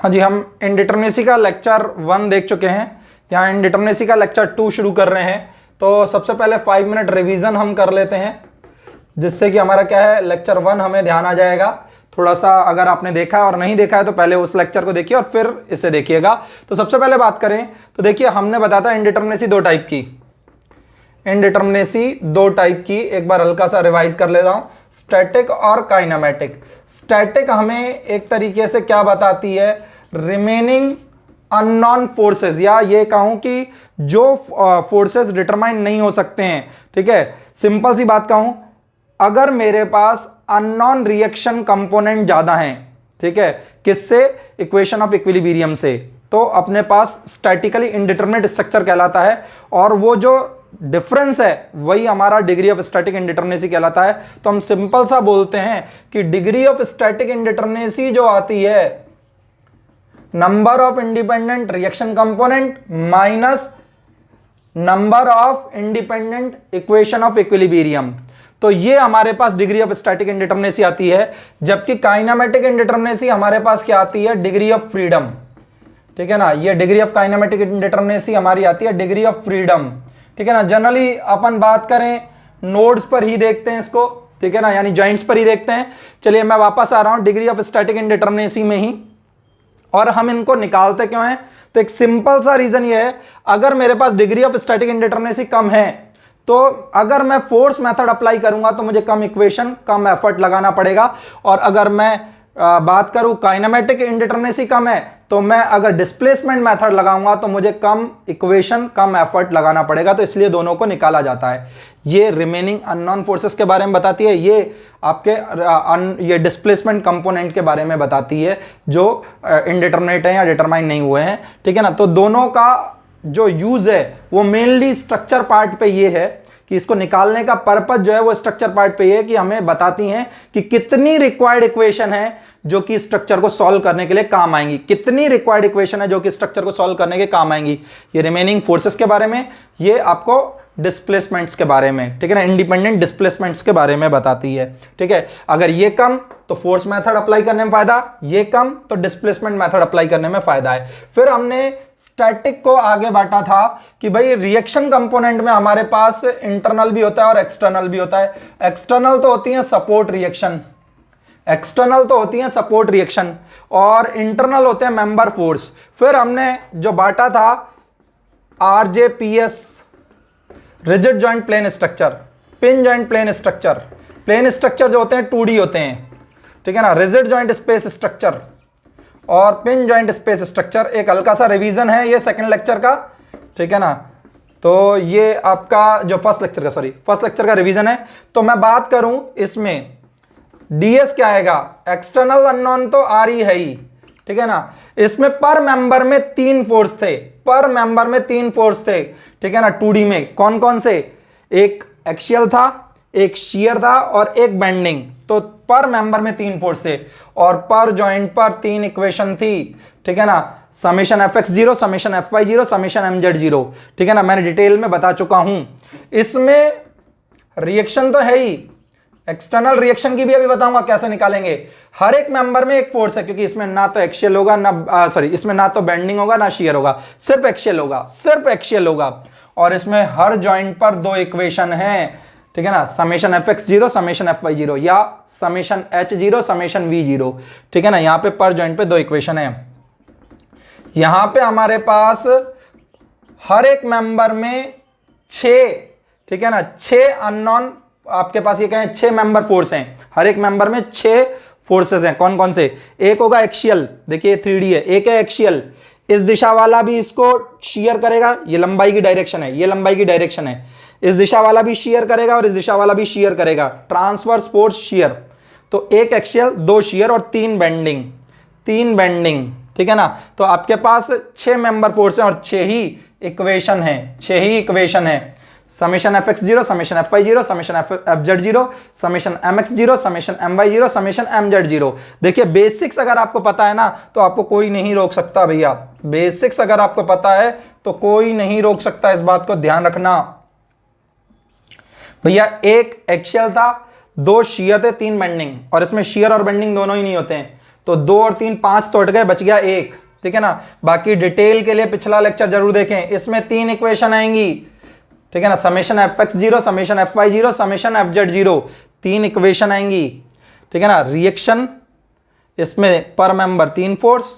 हाँ जी, हम इनडिटरमिनेसी का लेक्चर 1 देख चुके हैं। यहाँ इनडिटरमिनेसी का लेक्चर 2 शुरू कर रहे हैं। तो सबसे पहले 5 मिनट रिवीजन हम कर लेते हैं, जिससे कि हमारा क्या है, लेक्चर 1 हमें ध्यान आ जाएगा। थोड़ा सा अगर आपने देखा है और नहीं देखा है तो पहले उस लेक्चर को देखिए और फिर इसे देखिएगा। तो सबसे पहले बात करें तो देखिए, हमने बताया था इनडिटरमिनेसी दो टाइप की। इनडिटरमिनेसी दो टाइप की, एक बार हल्का सा रिवाइज कर ले रहा हूं, स्टैटिक और काइनेमेटिक। स्टैटिक हमें एक तरीके से क्या बताती है, रिमेनिंग अननोन फोर्सेस, या ये कहूं कि जो फोर्सेस डिटरमाइन नहीं हो सकते हैं। ठीक है, सिंपल सी बात कहूं, अगर मेरे पास अननोन रिएक्शन कंपोनेंट ज्यादा हैं, ठीक है, किससे, इक्वेशन ऑफ इक्विलिब्रियम से, तो अपने पास स्टैटिकली इनडिटरमिनेट स्ट्रक्चर कहलाता है। और वो जो डिफरेंस है वही हमारा डिग्री ऑफ स्टैटिक इनडिटरमिनेसी कहलाता है। तो हम सिंपल सा बोलते हैं कि डिग्री ऑफ स्टैटिक इनडिटरमिनेसी जो आती है, number of independent reaction component minus number of independent equation of equilibrium, तो ये हमारे पास डिग्री ऑफ स्टैटिक इनडिटरमिनेसी आती है। जबकि काइनेमेटिक इनडिटरमिनेसी हमारे पास क्या आती है, डिग्री ऑफ फ्रीडम। ठीक है ना, ये डिग्री ऑफ काइनेमेटिक इनडिटरमिनेसी हमारी आती है डिग्री ऑफ फ्रीडम। ठीक है ना, जनरली अपन बात करें नोड्स पर ही देखते हैं इसको, ठीक है ना, यानी जॉइंट्स पर ही देखते हैं। चलिए मैं वापस आ रहा हूं डिग्री ऑफ स्टैटिक इनडिटरमिनेसी में ही, और हम इनको निकालते क्यों हैं, तो एक सिंपल सा रीजन ये है, अगर मेरे पास डिग्री ऑफ स्टैटिक इनडिटरमिनेसी कम है तो अगर मैं फोर्स मेथड अप्लाई करूंगा तो मुझे कम इक्वेशन, कम एफर्ट लगाना पड़ेगा। और अगर मैं बात करूं काइनेमेटिक इनडिटरमिनेसी कम है तो मैं अगर डिस्प्लेसमेंट मेथड लगाऊंगा तो मुझे कम इक्वेशन, कम एफर्ट लगाना पड़ेगा। तो इसलिए दोनों को निकाला जाता है। ये रिमेनिंग अननोन फोर्सेस के बारे में बताती है, ये आपके ये डिस्प्लेसमेंट कंपोनेंट के बारे में बताती है जो इनडिटरमिनेट है या डिटरमाइन नहीं हुए हैं। ठीक है ना, तो दोनों का जो यूज है वो मेनली स्ट्रक्चर पार्ट पे ये है कि इसको निकालने का पर्पस जो है वो स्ट्रक्चर पार्ट पे ये है कि हमें बताती हैं कि कितनी रिक्वायर्ड इक्वेशन है जो कि स्ट्रक्चर को सॉल्व करने के लिए काम आएंगी, कितनी रिक्वायर्ड इक्वेशन है जो कि स्ट्रक्चर को सॉल्व करने के काम आएंगी। ये रिमेनिंग फोर्सेस के बारे में, ये आपको डिस्प्लेसमेंट्स के बारे में, ठीक है ना, इंडिपेंडेंट डिस्प्लेसमेंट्स के बारे में बताती है। ठीक है, अगर ये कम तो फोर्स मेथड अप्लाई करने में फायदा, ये कम तो डिस्प्लेसमेंट मेथड अप्लाई करने में फायदा है। फिर हमने स्टैटिक को आगे बांटा था कि भाई रिएक्शन कंपोनेंट में हमारे पास इंटरनल भी होता है और एक्सटर्नल भी होता है। एक्सटर्नल तो होती है सपोर्ट रिएक्शन, एक्सटर्नल तो होती है सपोर्ट रिएक्शन, और इंटरनल होते हैं मेंबर फोर्स। फिर हमने जो बांटा था RJPS, rigid joint plane structure, pin joint plane structure. Plane structure जो होते हैं 2D होते हैं, ठीक है ना, रिजिड जॉइंट स्पेस स्ट्रक्चर और पिन जॉइंट स्पेस स्ट्रक्चर। एक हल्का सा रिवीजन है ये सेकंड लेक्चर का, ठीक है ना, तो ये आपका जो फर्स्ट लेक्चर का रिवीजन है। तो मैं बात करूं इसमें डीएस क्या आएगा, एक्सटर्नल अननोन तो आर ही है ही, ठीक है ना। इसमें पर मेंबर में 3 फोर्स थे, पर मेंबर में 3 फोर्स थे, ठीक है ना। 2D में कौन कौन से, एक एक्सियल था, एक शियर था और एक बेंडिंग। तो पर मेंबर में 3 फोर्स थे और पर जॉइंट पर 3 इक्वेशन थी, ठीक है ना, summation fx0, summation fy0, summation mz0, ठीक है ना। मैंने डिटेल में बता चुका हूं। इसमें रिएक्शन तो है ही, एक्सटर्नल रिएक्शन की भी अभी बताऊंगा कैसे निकालेंगे। हर एक मेंबर में एक फोर्स है, क्योंकि इसमें ना तो एक्सियल होगा ना इसमें ना तो बेंडिंग होगा ना शियर होगा, सिर्फ एक्सियल होगा, सिर्फ एक्सियल होगा। और इसमें हर जॉइंट पर 2 इक्वेशन है, ठीक है ना, समेशन fx0, समेशन fy0 या समेशन h0, समेशन v0, ठीक है ना। यहां पे पर जॉइंट पे 2 इक्वेशन है। यहां पे हमारे पास हर एक मेंबर में 6, ठीक है ना, 6 अननोन, आपके पास ये कहें 6 मेंबर फोर्स हैं। हर एक मेंबर में 6 फोर्सेस हैं। कौन कौन से, एक होगा एक्सियल, देखिए 3D है, एक है एक्सियल, इस दिशा वाला भी इसको शेयर करेगा, ये लंबाई की डायरेक्शन है, ये लंबाई की डायरेक्शन है। इस दिशा वाला भी शेयर करेगा और इस दिशा वाला भी शेयर करेगा, ट्रांसवर्स फोर्स शेयर। तो एक एक्सियल, 2 शेयर और 3 बेंडिंग, 3 बेंडिंग, ठीक है ना। तो आपके पास 6 मेंबर फोर्स हैं और 6 ही इक्वेशन है, 6 ही इक्वेशन है। Summation fx0, summation fy0, summation fz0, summation mx0, summation my0, summation mz0। देखिए बेसिक्स अगर आपको पता है ना तो आपको कोई नहीं रोक सकता भैया। बेसिक्स अगर आपको पता है तो कोई नहीं रोक सकता, इस बात को ध्यान रखना भैया। एक एक्सियल था, 2 शियर थे, 3 बेंडिंग, और इसमें शियर और बेंडिंग दोनों ही नहीं होते हैं। तो 2 और 3 5 तो हट गए, बच गया 1, ठीक है ना। बाकी डिटेल के लिए पिछला लेक्चर जरूर देखें, इसमें 3 इक्वेशन आएंगी, ठीक है ना। Summation fx0, summation fy0, summation fz0, 3 equation आएंगी, ठीक है ना। रिएक्शन इसमें पर मेंबर 3 फोर्स,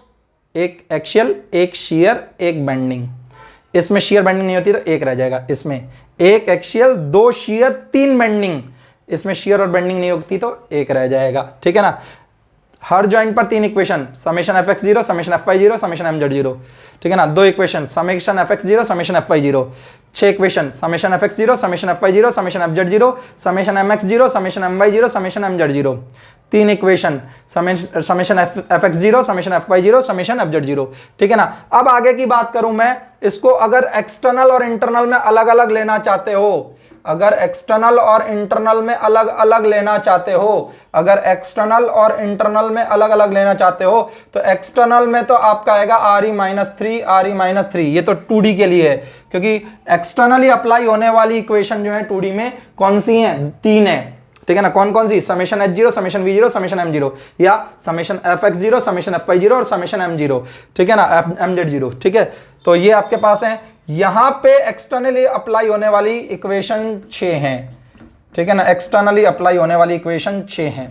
एक एक्शियल, एक शियर, एक बेंडिंग। इसमें शियर बेंडिंग नहीं होती तो 1 रह जाएगा, इसमें 1 एक्शियल, 2 शियर, 3 बेंडिंग। इसमें शियर और बेंडिंग नहीं होती तो 1 रह जाएगा, ठीक है ना। हर जॉइंट पर 3 equation, summation fx0, summation fy0, summation mz0, ठीक है ना। 2 equation, summation fx0, summation fy0, 6 equation, summation fx0, summation fy0, summation fz0, summation mx0, summation my0, summation mz0, 3 equation, summation fx0, summation fy0, summation fz0, ठीक है ना। अब आगे की बात करूं मैं, इसको अगर एक्सटर्नल और इंटरनल में अलग अलग लेना चाहते हो, अगर एक्सटर्नल और इंटरनल में अलग अलग लेना चाहते हो, अगर एक्सटर्नल और इंटरनल में अलग अलग लेना चाहते हो, तो एक्सटर्नल में तो आपका आएगा Re-3, ये तो 2D के लिए है, क्योंकि एक्सटर्नली अप्लाई होने वाली इक्वेशन जो है 2D में कौन सी है, 3 है, ठीक है ना। कौन कौन सी, summation h0, summation v0, summation m0, या समेशन fx0, समेशन fy0 और समेशन m0, ठीक है ना, mz0, ठीक है। तो ये आपके पास है। यहां पे एक्सटर्नली अप्लाई होने वाली इक्वेशन 6 हैं, ठीक है ना। एक्सटर्नली अप्लाई होने वाली इक्वेशन 6 हैं।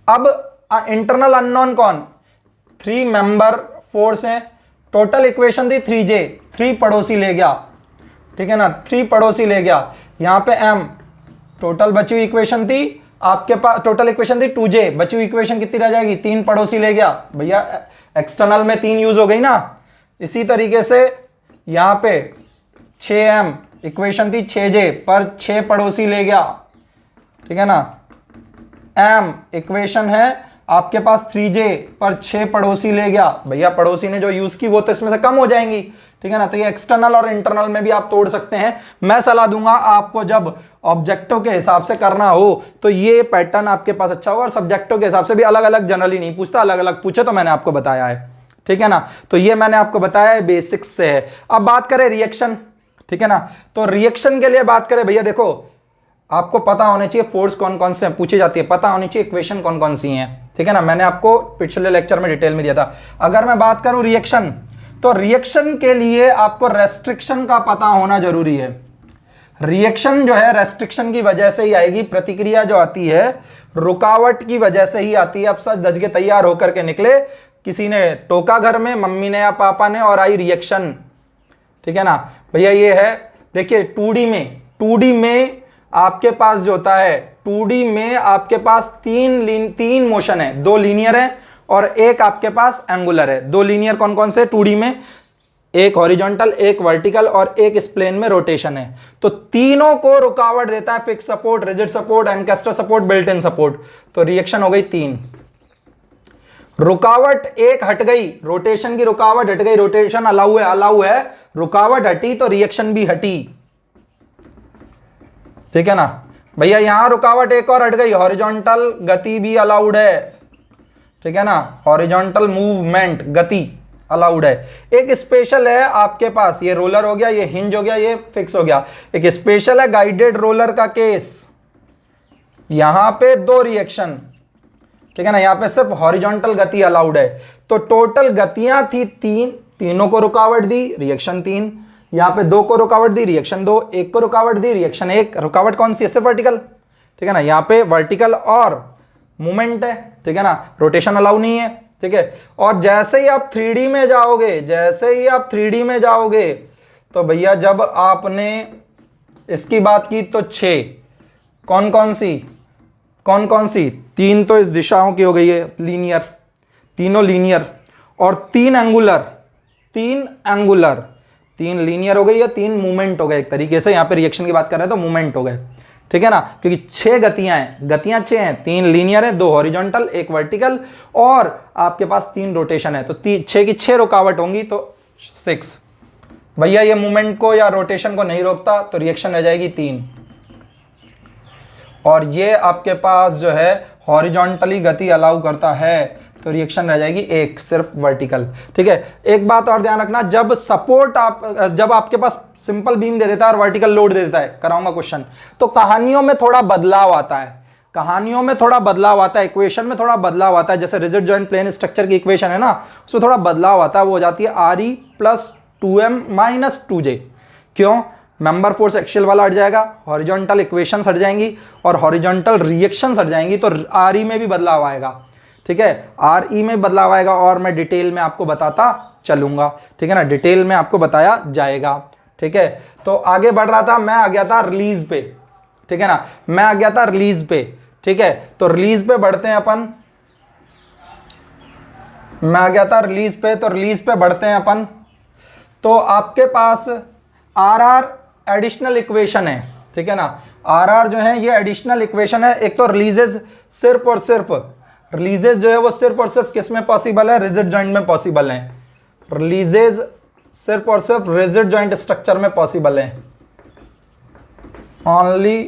अब इंटरनल अननोन कौन, 3 मेंबर फोर्स हैं, टोटल इक्वेशन थी 3j, 3 पड़ोसी ले गया, ठीक है ना, 3 पड़ोसी ले गया। यहां पे m, टोटल बची हुई इक्वेशन थी आपके पास, टोटल इक्वेशन थी 2j, बची हुई इक्वेशन कितनी रह जाएगी, 3 पड़ोसी ले गया। भैया एक्सटर्नल में 3 यूज हो गई ना। इसी तरीके से यहां पे 6m इक्वेशन थी 6j पर 6 पड़ोसी ले गया, ठीक है ना। m इक्वेशन है आपके पास 3j पर 6 पड़ोसी ले गया। भैया पड़ोसी ने जो यूज की वो तो इसमें से कम हो जाएंगी, ठीक है ना। तो ये एक्सटर्नल और इंटरनल में भी आप तोड़ सकते हैं। मैं सलाह दूंगा आपको, जब ऑब्जेक्टिव के हिसाब से करना हो तो ये पैटर्न आपके पास अच्छा होगा, और सब्जेक्टिव के हिसाब से भी अलग अलग जनरली नहीं पूछता, अलग अलग पूछे तो मैंने आपको बताया है, ठीक है ना। तो ये मैंने आपको बताया है, बेसिक्स से है। अब बात करें रिएक्शन, ठीक है ना। तो रिएक्शन के लिए बात करें, भैया देखो आपको पता होने चाहिए फोर्स कौन कौन से पूछी जाती है, पता होनी चाहिए इक्वेशन कौन कौन सी हैं, ठीक है ना। मैंने आपको पिछले लेक्चर में डिटेल में दिया था। अगर मैं बात करूं रिएक्शन, तो रिएक्शन के लिए आपको रेस्ट्रिक्शन का पता होना जरूरी है। रिएक्शन जो है रेस्ट्रिक्शन की वजह से ही आएगी, प्रतिक्रिया जो आती है रुकावट की वजह से ही आती है। अब सच दज के तैयार होकर के निकले, किसी ने टोका घर में, मम्मी ने या पापा ने, और आई रिएक्शन, ठीक है ना। भैया ये है, देखिए 2D में आपके पास जो होता है, 2D में आपके पास तीन मोशन है, 2 लीनियर है और एक आपके पास एंगुलर है। 2 लीनियर कौन कौन से 2D में, एक हॉरिजॉन्टल, एक वर्टिकल और एक इस प्लेन में रोटेशन है। तो तीनों को रुकावट देता है fix support, rigid support, encastre support, built in support. तो रिएक्शन हो गई 3। रुकावट एक हट गई, रोटेशन की रुकावट हट गई, रोटेशन अलाउ है, रुकावट हटी तो रिएक्शन भी हटी, ठीक है ना। भैया यहां रुकावट एक और हट गई, हॉरिजॉन्टल गति भी अलाउड है, ठीक है ना। हॉरिजॉन्टल मूवमेंट, गति अलाउड है। एक स्पेशल है आपके पास, ये रोलर हो गया, ये हिंज हो गया, ये फिक्स हो गया। एक स्पेशल है गाइडेड रोलर का केस, यहां पे 2 रिएक्शन, ठीक है ना। यहां पे सिर्फ हॉरिजॉन्टल गति अलाउड है। तो टोटल गतियां थी 3, तीनों को रुकावट दी, रिएक्शन 3। यहां पे 2 को रुकावट दी, रिएक्शन 2। 1 को रुकावट दी, रिएक्शन 1। रुकावट कौन सी है, सिर्फ वर्टिकल, ठीक है ना। यहां पे वर्टिकल और मूवमेंट है, ठीक है ना, रोटेशन अलाउ नहीं है, ठीक है। और जैसे ही आप 3D में जाओगे, जैसे ही आप 3D में जाओगे, तो भैया जब आपने इसकी बात की तो 6 कौन कौन सी 3 तो इस दिशाओं की हो गई है, लीनियर, तीनों लीनियर, और 3 एंगुलर, 3 लीनियर हो गई या 3 मूवमेंट हो गए। एक तरीके से यहां पे रिएक्शन की बात कर रहे हैं तो मूवमेंट हो गए, ठीक है ना। क्योंकि 6 गतियां हैं, गतियां 6 हैं, 3 लीनियर है, 2 हॉरिजॉन्टल, 1 वर्टिकल, और आपके पास 3 रोटेशन है। तो 6 की 6 रुकावट होंगी तो 6। भैया ये मूवमेंट को या रोटेशन को नहीं रोकता तो रिएक्शन रह जाएगी 3। और ये आपके पास जो है हॉरिजॉन्टली गति अलाउ करता है तो रिएक्शन रह जाएगी 1, सिर्फ वर्टिकल, ठीक है। एक बात और ध्यान रखना, जब आपके पास सिंपल बीम दे देता है और वर्टिकल लोड दे देता है, कराऊंगा क्वेश्चन, तो कहानियों में थोड़ा बदलाव आता है। कहानियों में थोड़ा बदलाव आता है, इक्वेशन में थोड़ा बदलाव आता है। जैसे रिजिड जॉइंट प्लेन स्ट्रक्चर की इक्वेशन है ना, उसमें थोड़ा बदलाव आता है, वो हो जाती है RE + 2M - 2J। क्यों? मेंबर फोर्स एक्सियल वाला हट जाएगा, हॉरिजॉन्टल इक्वेशन हट जाएंगी और हॉरिजॉन्टल रिएक्शन हट जाएंगी, तो RE में भी बदलाव आएगा। ठीक है, RE में बदलाव आएगा और मैं डिटेल में आपको बताता चलूंगा। ठीक है ना, डिटेल में आपको बताया जाएगा। ठीक है, तो आगे बढ़ रहा था, मैं आ गया था रिलीज पे। ठीक है ना, मैं आ गया था रिलीज पे। ठीक है, तो रिलीज पे बढ़ते हैं अपन। मैं आ गया था रिलीज पे, तो रिलीज पे बढ़ते हैं अपन। तो आपके पास RR एडिशनल इक्वेशन है। ठीक है ना, RR जो है ये एडिशनल इक्वेशन है। एक तो रिलीजेज सिर्फ और सिर्फ रिलीजेज जो है वो सिर्फ और सिर्फ किस में पॉसिबल है? रिजिड जॉइंट में पॉसिबल है। रिलीजेज सिर्फ और सिर्फ रिजिड जॉइंट स्ट्रक्चर में पॉसिबल है, only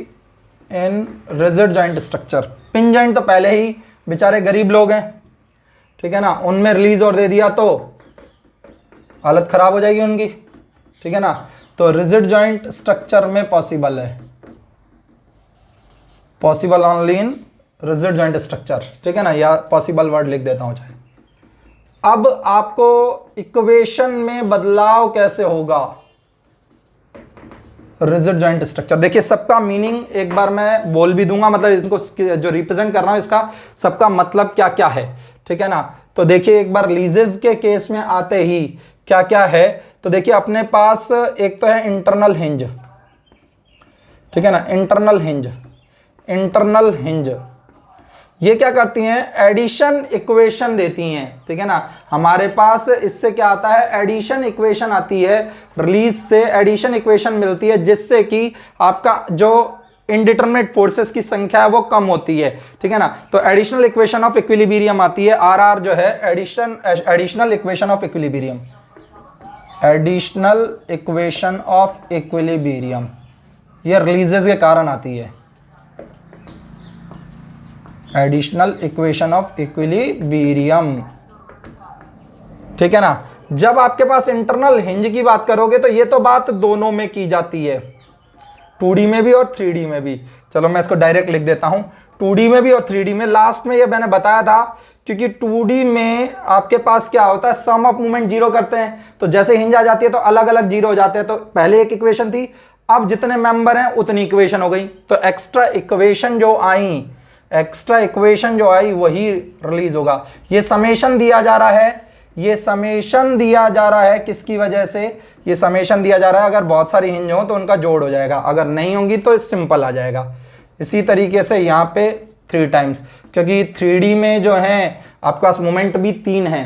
in rigid joint structure. Pin joint तो पहले ही बेचारे गरीब लोग हैं, ठीक है ना, उनमें रिलीज और दे दिया तो हालत खराब हो जाएगी उनकी। ठीक है ना, तो रिजिड जॉइंट स्ट्रक्चर में पॉसिबल है, possible only in rigid joint structure. ठीक है ना, या पॉसिबल वर्ड लिख देता हूं चाहे। अब आपको इक्वेशन में बदलाव कैसे होगा? रिजिड जॉइंट स्ट्रक्चर, देखिए सबका मीनिंग एक बार मैं बोल भी दूंगा, मतलब इनको जो रिप्रेजेंट कर रहा हूं इसका सबका मतलब क्या क्या है। ठीक है ना, तो देखिए एक बार रिलीजेस के केस में आते ही क्या क्या है, तो देखिए अपने पास एक तो है इंटरनल हिंज। ठीक है ना, इंटरनल हिंज, इंटरनल हिंज ये क्या करती हैं? एडिशन इक्वेशन देती हैं। ठीक है ना, हमारे पास इससे क्या आता है? एडिशन इक्वेशन आती है, रिलीज से एडिशन इक्वेशन मिलती है, जिससे कि आपका जो इनडिटरमिनेट फोर्सेस की संख्या है वो कम होती है। ठीक है ना, तो एडिशनल इक्वेशन ऑफ इक्विलिब्रियम आती है। RR जो है additional equation of equilibrium, additional equation of equilibrium ये रिलीजेस के कारण आती है, एडिशनल इक्वेशन ऑफ इक्विलिब्रियम। ठीक है ना, जब आपके पास इंटरनल हिंज की बात करोगे तो ये तो बात दोनों में की जाती है, 2D में भी और 3D में भी। चलो मैं इसको डायरेक्ट लिख देता हूं, 2D में भी और 3D में। लास्ट में ये मैंने बताया था, क्योंकि 2D में आपके पास क्या होता है? सम ऑफ मूवमेंट जीरो करते हैं, तो जैसे हिंज आ जाती है तो अलग अलग जीरो हो जाते हैं। तो पहले एक इक्वेशन थी, अब जितने मेंबर हैं उतनी इक्वेशन हो गई, तो एक्स्ट्रा इक्वेशन जो आई, एक्स्ट्रा इक्वेशन जो आई वही रिलीज होगा। ये समेशन दिया जा रहा है, ये समेशन दिया जा रहा है किसकी वजह से? ये समेशन दिया जा रहा है, अगर बहुत सारी हिंज हो तो उनका जोड़ हो जाएगा, अगर नहीं होंगी तो सिंपल आ जाएगा। इसी तरीके से यहाँ पे 3 टाइम्स, क्योंकि 3D में जो है आपके पास मोमेंट भी 3 है,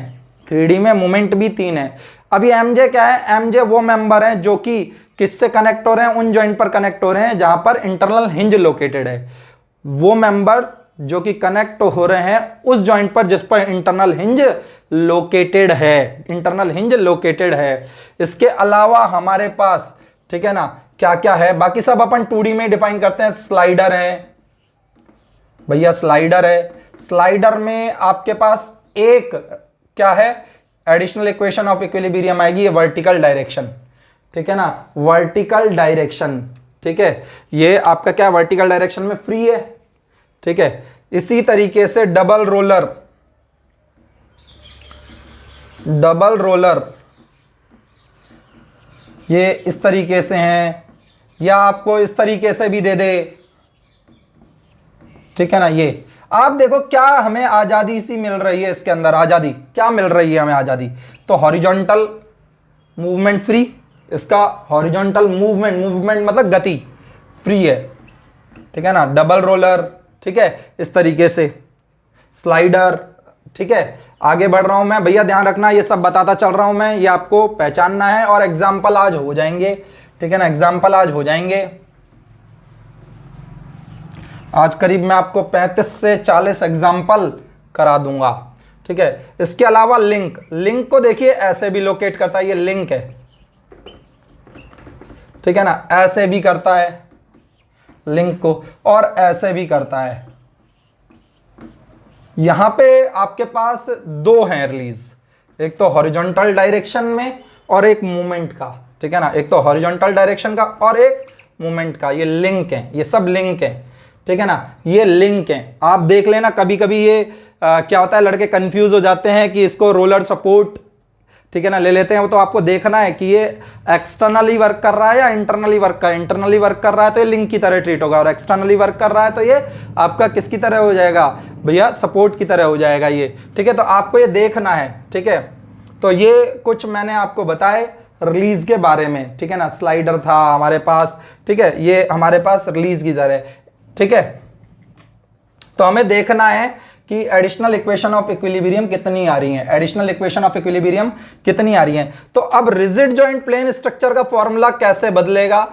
3D में मोमेंट भी 3 है। अभी MJ क्या है? MJ वो मेंबर हैं जो कि किससे कनेक्ट हो रहे हैं? उन जॉइंट पर कनेक्ट हो रहे हैं जहां पर इंटरनल हिंज लोकेटेड है। वो मेंबर जो कि कनेक्ट हो रहे हैं उस जॉइंट पर जिस पर इंटरनल हिंज लोकेटेड है, इंटरनल हिंज लोकेटेड है। इसके अलावा हमारे पास, ठीक है ना, क्या क्या है? बाकी सब अपन 2D में डिफाइन करते हैं। स्लाइडर है भैया, स्लाइडर है। स्लाइडर में आपके पास एक क्या है? एडिशनल इक्वेशन ऑफ इक्विलिब्रियम आएगी, ये वर्टिकल डायरेक्शन। ठीक है ना, वर्टिकल डायरेक्शन। ठीक है, ये आपका क्या वर्टिकल डायरेक्शन में फ्री है। ठीक है, इसी तरीके से डबल रोलर, डबल रोलर ये इस तरीके से हैं, या आपको इस तरीके से भी दे दे। ठीक है ना, ये आप देखो क्या हमें आजादी सी मिल रही है इसके अंदर। आजादी क्या मिल रही है हमें? आजादी तो हॉरिजॉन्टल मूवमेंट फ्री, इसका हॉरिजॉन्टल मूवमेंट मतलब गति फ्री है। ठीक है ना, डबल रोलर, ठीक है, इस तरीके से स्लाइडर। ठीक है, आगे बढ़ रहा हूं मैं भैया, ध्यान रखना ये सब बताता चल रहा हूं मैं, ये आपको पहचानना है और एग्जाम्पल आज हो जाएंगे। ठीक है ना, एग्जाम्पल आज हो जाएंगे। आज करीब मैं आपको 35 से 40 एग्जाम्पल करा दूंगा। ठीक है, इसके अलावा लिंक, लिंक को देखिए ऐसे भी लोकेट करता है, ये लिंक है। ठीक है ना, ऐसे भी करता है लिंक को और ऐसे भी करता है। यहां पे आपके पास 2 हैं रिलीज, एक तो हॉरिजॉन्टल डायरेक्शन में और एक मूवमेंट का। ठीक है ना, एक तो हॉरिजॉन्टल डायरेक्शन का और एक मूवमेंट का, ये लिंक है, ये सब लिंक है। ठीक है ना, ये लिंक है। आप देख लेना, कभी कभी ये क्या होता है, लड़के कंफ्यूज हो जाते हैं कि इसको रोलर सपोर्ट, ठीक है ना, ले लेते हैं। वो तो आपको देखना है कि ये एक्सटर्नली वर्क कर रहा है या इंटरनली वर्क कर रहा है। इंटरनली वर्क कर रहा है तो ये लिंक की तरह ट्रीट होगा, और एक्सटर्नली वर्क कर रहा है तो ये आपका किसकी तरह हो जाएगा भैया, सपोर्ट की तरह हो जाएगा ये, ठीक है। तो आपको ये देखना है, ठीक है। तो ये कुछ मैंने आपको बताए रिलीज के बारे में, ठीक है ना। स्लाइडर था हमारे पास, ठीक है, ये हमारे पास रिलीज की तरह, ठीक है। तो हमें देखना है कि एडिशनल इक्वेशन ऑफ इक्विलिब्रियम कितनी आ रही है, एडिशनल इक्वेशन ऑफ इक्विलिब्रियम कितनी आ रही है। तो अब रिजिड जॉइंट प्लेन स्ट्रक्चर का फॉर्मूला कैसे बदलेगा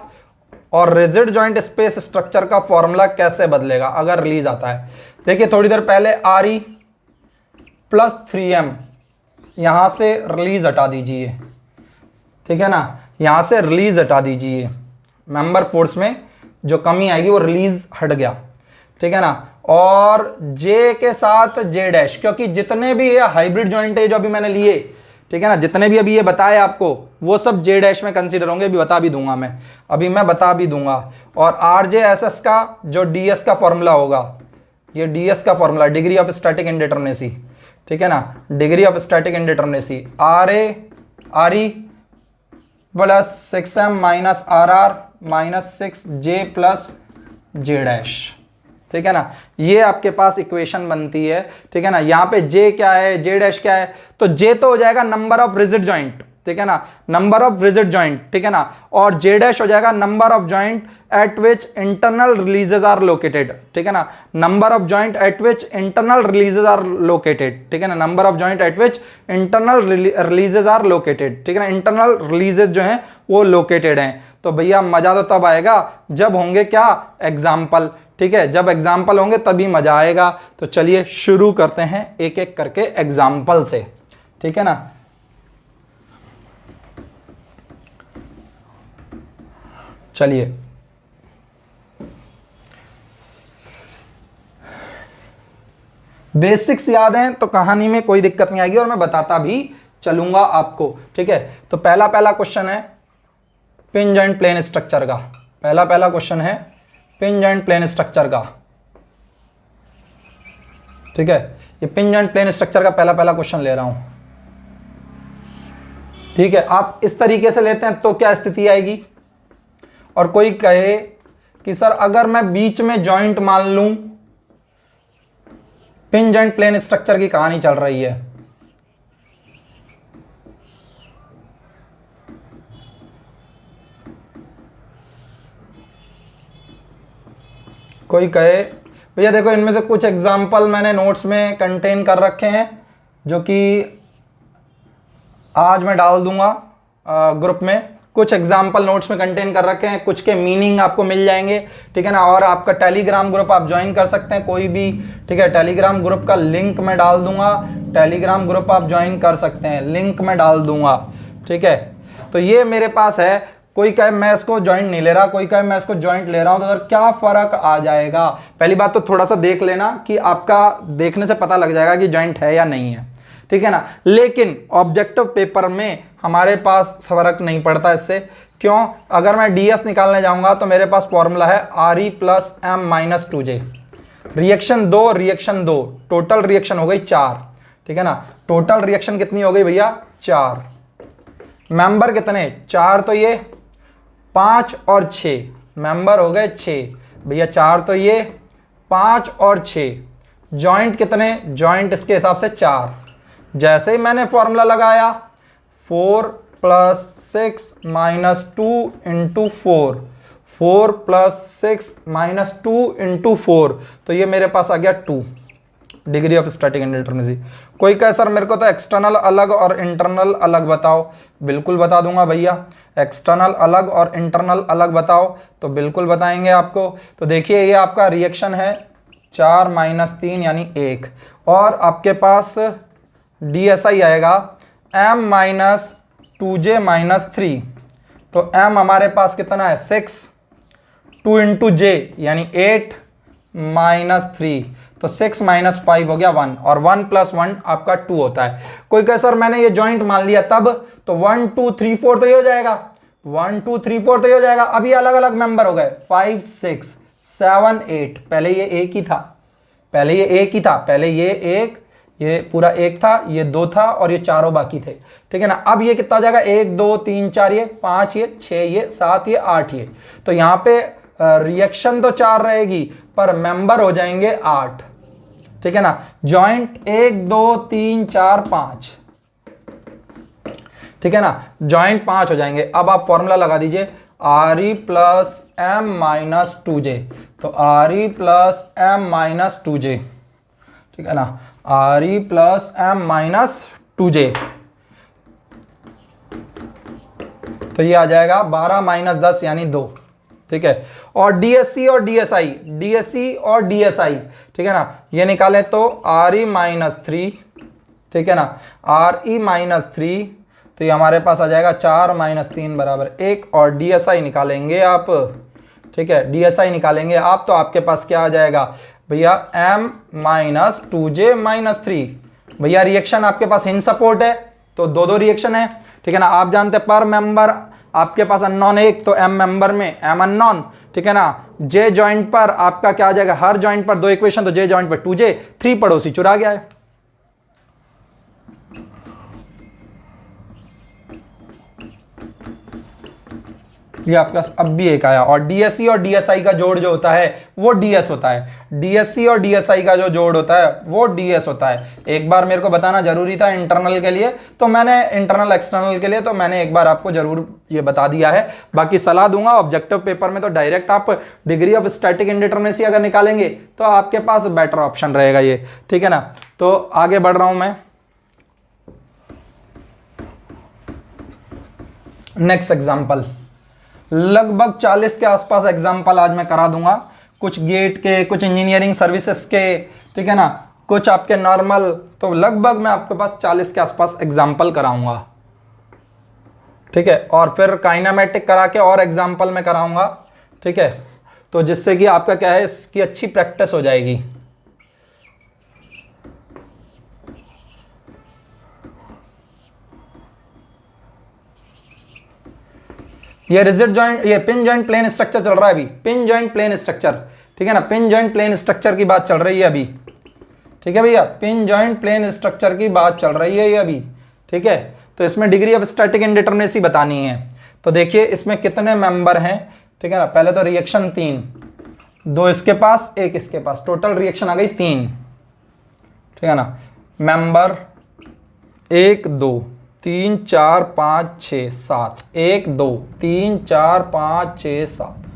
और रिजिड जॉइंट स्पेस स्ट्रक्चर का फॉर्मूला कैसे बदलेगा अगर रिलीज आता है। देखिए थोड़ी देर पहले RE प्लस 3M, यहां से रिलीज हटा दीजिए, ठीक है ना, यहां से रिलीज हटा दीजिए, मेंबर फोर्स में जो कमी आएगी वो रिलीज हट गया, ठीक है ना। और J के साथ J', क्योंकि जितने भी ये हाइब्रिड जॉइंट है जो अभी मैंने लिए, ठीक है ना, जितने भी अभी ये बताए आपको, वो सब J' में कंसीडर होंगे, अभी बता भी दूंगा मैं, अभी मैं बता भी दूंगा। और RJSS का जो DS का फॉर्मूला होगा, ये DS का formula, degree of static indeterminacy, ठीक है ना, degree of static indeterminacy, RE plus 6M minus RR minus 6J plus J', ठीक है ना। ये आपके पास इक्वेशन बनती है, ठीक है ना। यहां पे J क्या है, J' क्या है, तो J तो हो जाएगा नंबर ऑफ रिजिड जॉइंट, ठीक है ना, नंबर ऑफ रिजिड जॉइंट, ठीक है ना। और J' हो जाएगा number of joint at which internal releases are located, ठीक है ना, number of joint at which internal releases are located, ठीक है ना, number of joint at which internal releases are located, ठीक है ना। इंटरनल रिलीजेस जो हैं वो लोकेटेड हैं। तो भैया मजा तो तब आएगा जब होंगे क्या, एग्जाम्पल, ठीक है, जब एग्जाम्पल होंगे तभी मजा आएगा। तो चलिए शुरू करते हैं एक एक करके एग्जाम्पल से, ठीक है ना। चलिए बेसिक्स याद हैं तो कहानी में कोई दिक्कत नहीं आएगी और मैं बताता भी चलूंगा आपको, ठीक है। तो पहला क्वेश्चन है पिन जॉइंट प्लेन स्ट्रक्चर का, पहला क्वेश्चन है पिन जॉइंट प्लेन स्ट्रक्चर का, ठीक है। ये पिन जॉइंट प्लेन स्ट्रक्चर का पहला क्वेश्चन ले रहा हूं, ठीक है। आप इस तरीके से लेते हैं तो क्या स्थिति आएगी, और कोई कहे कि सर अगर मैं बीच में जॉइंट मान लूं, पिन जॉइंट प्लेन स्ट्रक्चर की कहानी चल रही है, कोई कहे भैया देखो इनमें से कुछ एग्जाम्पल मैंने नोट्स में कंटेन कर रखे हैं जो कि आज मैं डाल दूंगा ग्रुप में, कुछ एग्जाम्पल नोट्स में कंटेन कर रखे हैं, कुछ के मीनिंग आपको मिल जाएंगे, ठीक है ना। और आपका टेलीग्राम ग्रुप आप ज्वाइन कर सकते हैं कोई भी, ठीक है, टेलीग्राम ग्रुप का लिंक मैं डाल दूंगा, टेलीग्राम ग्रुप आप ज्वाइन कर सकते हैं, लिंक मैं डाल दूंगा, ठीक है। तो ये मेरे पास है, कोई कहे मैं इसको ज्वाइंट नहीं ले रहा, कोई कहे मैं इसको ज्वाइंट ले रहा हूं, तो सर क्या फर्क आ जाएगा। पहली बात तो थोड़ा सा देख लेना कि आपका देखने से पता लग जाएगा कि ज्वाइंट है या नहीं है, ठीक है ना। लेकिन ऑब्जेक्टिव पेपर में हमारे पास फर्क नहीं पड़ता इससे, क्यों, अगर मैं DS निकालने जाऊंगा तो मेरे पास फॉर्मूला है RE plus M minus 2J, reaction दो, टोटल रिएक्शन हो गई 4, ठीक है ना। टोटल रिएक्शन कितनी हो गई भैया, 4, मेंबर कितने, 4 तो ये, 5 और 6 मेंबर हो गए 6 भैया, 4 तो ये, 5 और 6, जॉइंट कितने, जॉइंट इसके हिसाब से 4। जैसे ही मैंने फॉर्मूला लगाया 4 plus 6 minus 2 into 4 plus 6 minus 2 into 4, तो ये मेरे पास आ गया 2, डिग्री ऑफ स्टैटिक इंडिटरमिनेसी। कोई कहे सर मेरे को तो एक्सटर्नल अलग और इंटरनल अलग बताओ, बिल्कुल बता दूंगा भैया, एक्सटर्नल अलग और इंटरनल अलग बताओ, तो बिल्कुल बताएंगे आपको। तो देखिए ये आपका रिएक्शन है 4 माइनस 3 यानी 1, और आपके पास DSI आएगा M माइनस 2J माइनस 3, तो M हमारे पास कितना है 6, 2 इंटू J यानी 8 माइनस 3, तो 6 माइनस 5 हो गया 1, और 1 प्लस 1 आपका 2 होता है। कोई कहे सर मैंने ये जॉइंट मान लिया तब, तो 1 2 3 4 तो ये हो जाएगा, 1 2 3 4 तो ये हो जाएगा। अभी अलग अलग मेंबर हो गए 5 6, 7 8, पहले ये एक ही था, पहले ये एक ही था, पहले ये एक, ये पूरा एक था, ये 2 था और ये चारों बाकी थे, ठीक है ना। अब ये कितना हो जाएगा, 1 2 3 4, ये 5, ये 6, ये 7, ये 8, ये तो यहां पे रिएक्शन तो 4 रहेगी पर मेंबर हो जाएंगे 8, ठीक है ना। जॉइंट 1 2 3 4 5, ठीक है ना, जॉइंट 5 हो जाएंगे। अब आप फॉर्मूला लगा दीजिए, Re plus M minus 2J, तो Re plus M minus 2J, ठीक है ना, Re plus M minus 2J, तो ये आ जाएगा 12 माइनस 10 यानी 2, ठीक है। और DSC और DSI, DSC और DSI, ठीक है ना, ये निकालें तो Re माइनस 3, ठीक है ना, Re माइनस 3, तो ये हमारे पास आ जाएगा 4 माइनस 3 बराबर 1, और DSI निकालेंगे आप, ठीक है, DSI निकालेंगे आप, तो आपके पास क्या आ जाएगा भैया, m माइनस 2J माइनस 3, भैया रिएक्शन आपके पास इन सपोर्ट है तो दो दो रिएक्शन है, ठीक है ना। आप जानते हैं पर मेंबर आपके पास अननोन है एक, तो m मेंबर में m अननोन, ठीक है ना। J जॉइंट पर आपका क्या आ जाएगा, हर जॉइंट पर 2 इक्वेशन, तो J जॉइंट पर 2J, 3 पड़ोसी चुरा गया है। ये आपका अब भी एक आया। और DSC और DSI का जोड़ जो होता है वो DS होता है, DSC और DSI का जो जोड़ होता है वो DS होता है। एक बार मेरे को बताना जरूरी था इंटरनल के लिए, तो मैंने इंटरनल एक्सटर्नल के लिए तो मैंने एक बार आपको जरूर ये बता दिया है। बाकी सलाह दूंगा ऑब्जेक्टिव पेपर में तो डायरेक्ट आप डिग्री ऑफ स्टैटिक इंडिटरमिनेसी अगर निकालेंगे तो आपके पास बेटर ऑप्शन रहेगा ये, ठीक है ना। तो आगे बढ़ रहा हूं मैं, नेक्स्ट एग्जाम्पल, लगभग 40 के आसपास एग्जाम्पल आज मैं करा दूंगा, कुछ गेट के, कुछ इंजीनियरिंग सर्विसेज के, ठीक है ना, कुछ आपके नॉर्मल, तो लगभग मैं आपके पास 40 के आसपास एग्जाम्पल कराऊंगा, ठीक है। और फिर काइनेमेटिक करा के और एग्जाम्पल में कराऊंगा, ठीक है, तो जिससे कि आपका क्या है, इसकी अच्छी प्रैक्टिस हो जाएगी। ये रिजिड जॉइंट, ये पिन जॉइंट प्लेन स्ट्रक्चर चल रहा है अभी, पिन जॉइंट प्लेन स्ट्रक्चर, ठीक है ना, पिन जॉइंट प्लेन स्ट्रक्चर की बात चल रही है अभी, ठीक है भैया, पिन जॉइंट प्लेन स्ट्रक्चर की बात चल रही है ये अभी, ठीक है। तो इसमें डिग्री ऑफ स्टैटिक इंडिटरमिनेसी बतानी है। तो देखिए इसमें कितने मेंबर हैं, ठीक है ना, पहले तो रिएक्शन 3, 2 इसके पास 1 इसके पास, टोटल रिएक्शन आ गई 3, ठीक है ना। Member 1 2 3 4 5 6 7, 1 2 3 4 5 6 7,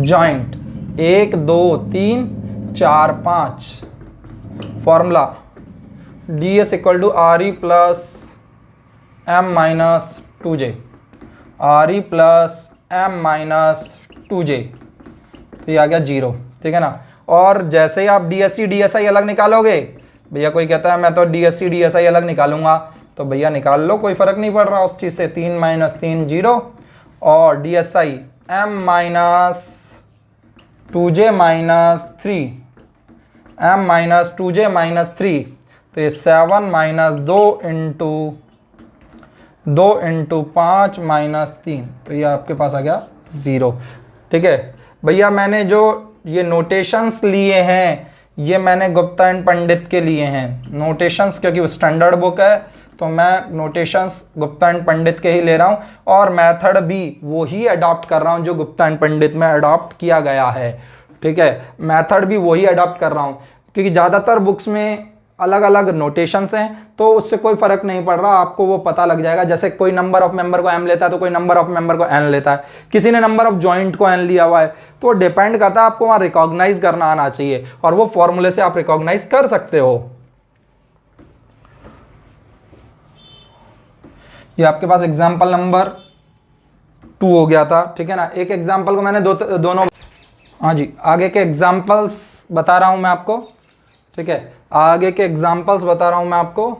joint 1 2 3 4 5, formula DS equal to Re plus M minus 2J, Re plus M minus 2J, तो ये आ गया 0, ठीक है ना। और जैसे ही आप DSC DSI अलग निकालोगे, भैया कोई कहता है मैं तो DSC DSI अलग निकालूंगा, तो भैया निकाल लो, कोई फर्क नहीं पड़ रहा उस चीज से, 3 माइनस 3 0, और DSI m minus 2J minus 3, m minus 2J minus 3, तो ये 7 माइनस 2 इंटू 5 माइनस 3, तो ये आपके पास आ गया 0, ठीक है भैया। मैंने जो ये नोटेशंस लिए हैं ये मैंने गुप्ता एंड पंडित के लिए हैं नोटेशंस, क्योंकि वो स्टैंडर्ड बुक है, तो मैं नोटेशंस गुप्ता एंड पंडित के ही ले रहा हूं, और मेथड भी वो ही अडॉप्ट कर रहा हूं जो गुप्ता एंड पंडित में अडॉप्ट किया गया है, ठीक है। मेथड भी वही अडॉप्ट कर रहा हूं, क्योंकि ज़्यादातर बुक्स में अलग अलग नोटेशंस हैं, तो उससे कोई फर्क नहीं पड़ रहा, आपको वो पता लग जाएगा। जैसे कोई नंबर ऑफ मेंबर को m लेता है तो कोई नंबर ऑफ मेंबर को n लेता है, किसी ने नंबर ऑफ जॉइंट को n लिया हुआ है, तो डिपेंड करता है, आपको वहां रिकॉग्नाइज करना आना चाहिए, और वो फॉर्मूले से आप रिकॉग्नाइज कर सकते हो। ये आपके पास एग्जाम्पल नंबर 2 हो गया था, ठीक है ना। एक एग्जाम्पल को मैंने दोनों, हाँ जी, आगे के एग्जाम्पल्स बता रहा हूं मैं आपको, ठीक है, आगे के एग्जाम्पल्स बता रहा हूं मैं आपको।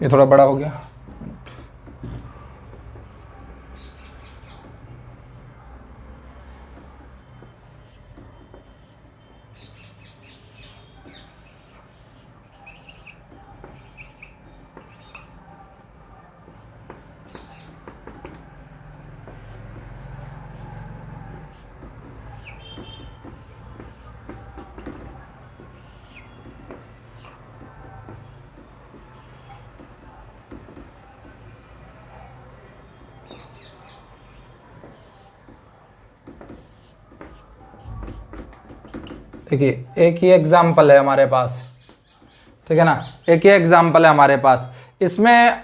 ये थोड़ा बड़ा हो गया, देखिए एक ही एग्जाम्पल है हमारे पास, ठीक है ना, एक ही एग्जाम्पल है हमारे पास। इसमें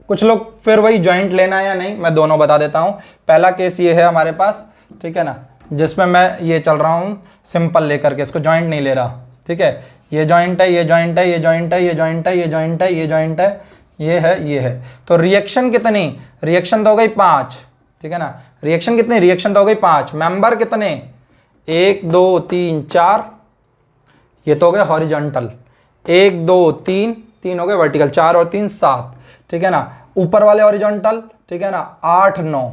कुछ लोग फिर वही जॉइंट लेना है या नहीं, मैं दोनों बता देता हूँ। पहला केस ये है हमारे पास, ठीक है ना, जिसमें मैं ये चल रहा हूँ सिंपल लेकर के, इसको जॉइंट नहीं ले रहा, ठीक है। ये जॉइंट है, ये जॉइंट है, ये जॉइंट है, ये जॉइंट है, ये जॉइंट है, ये जॉइंट है, ये है, ये है। तो रिएक्शन कितनी, रिएक्शन तो हो गई 5, ठीक है ना। रिएक्शन कितनी, रिएक्शन तो हो गई 5। मेंबर कितने, 1 2 3 4, ये तो हो गए हॉरिजॉन्टल। 1 2 3, 3 हो गए वर्टिकल, 4 और 3 7, ठीक है ना। ऊपर वाले हॉरिजॉन्टल, ठीक है ना, 8 9,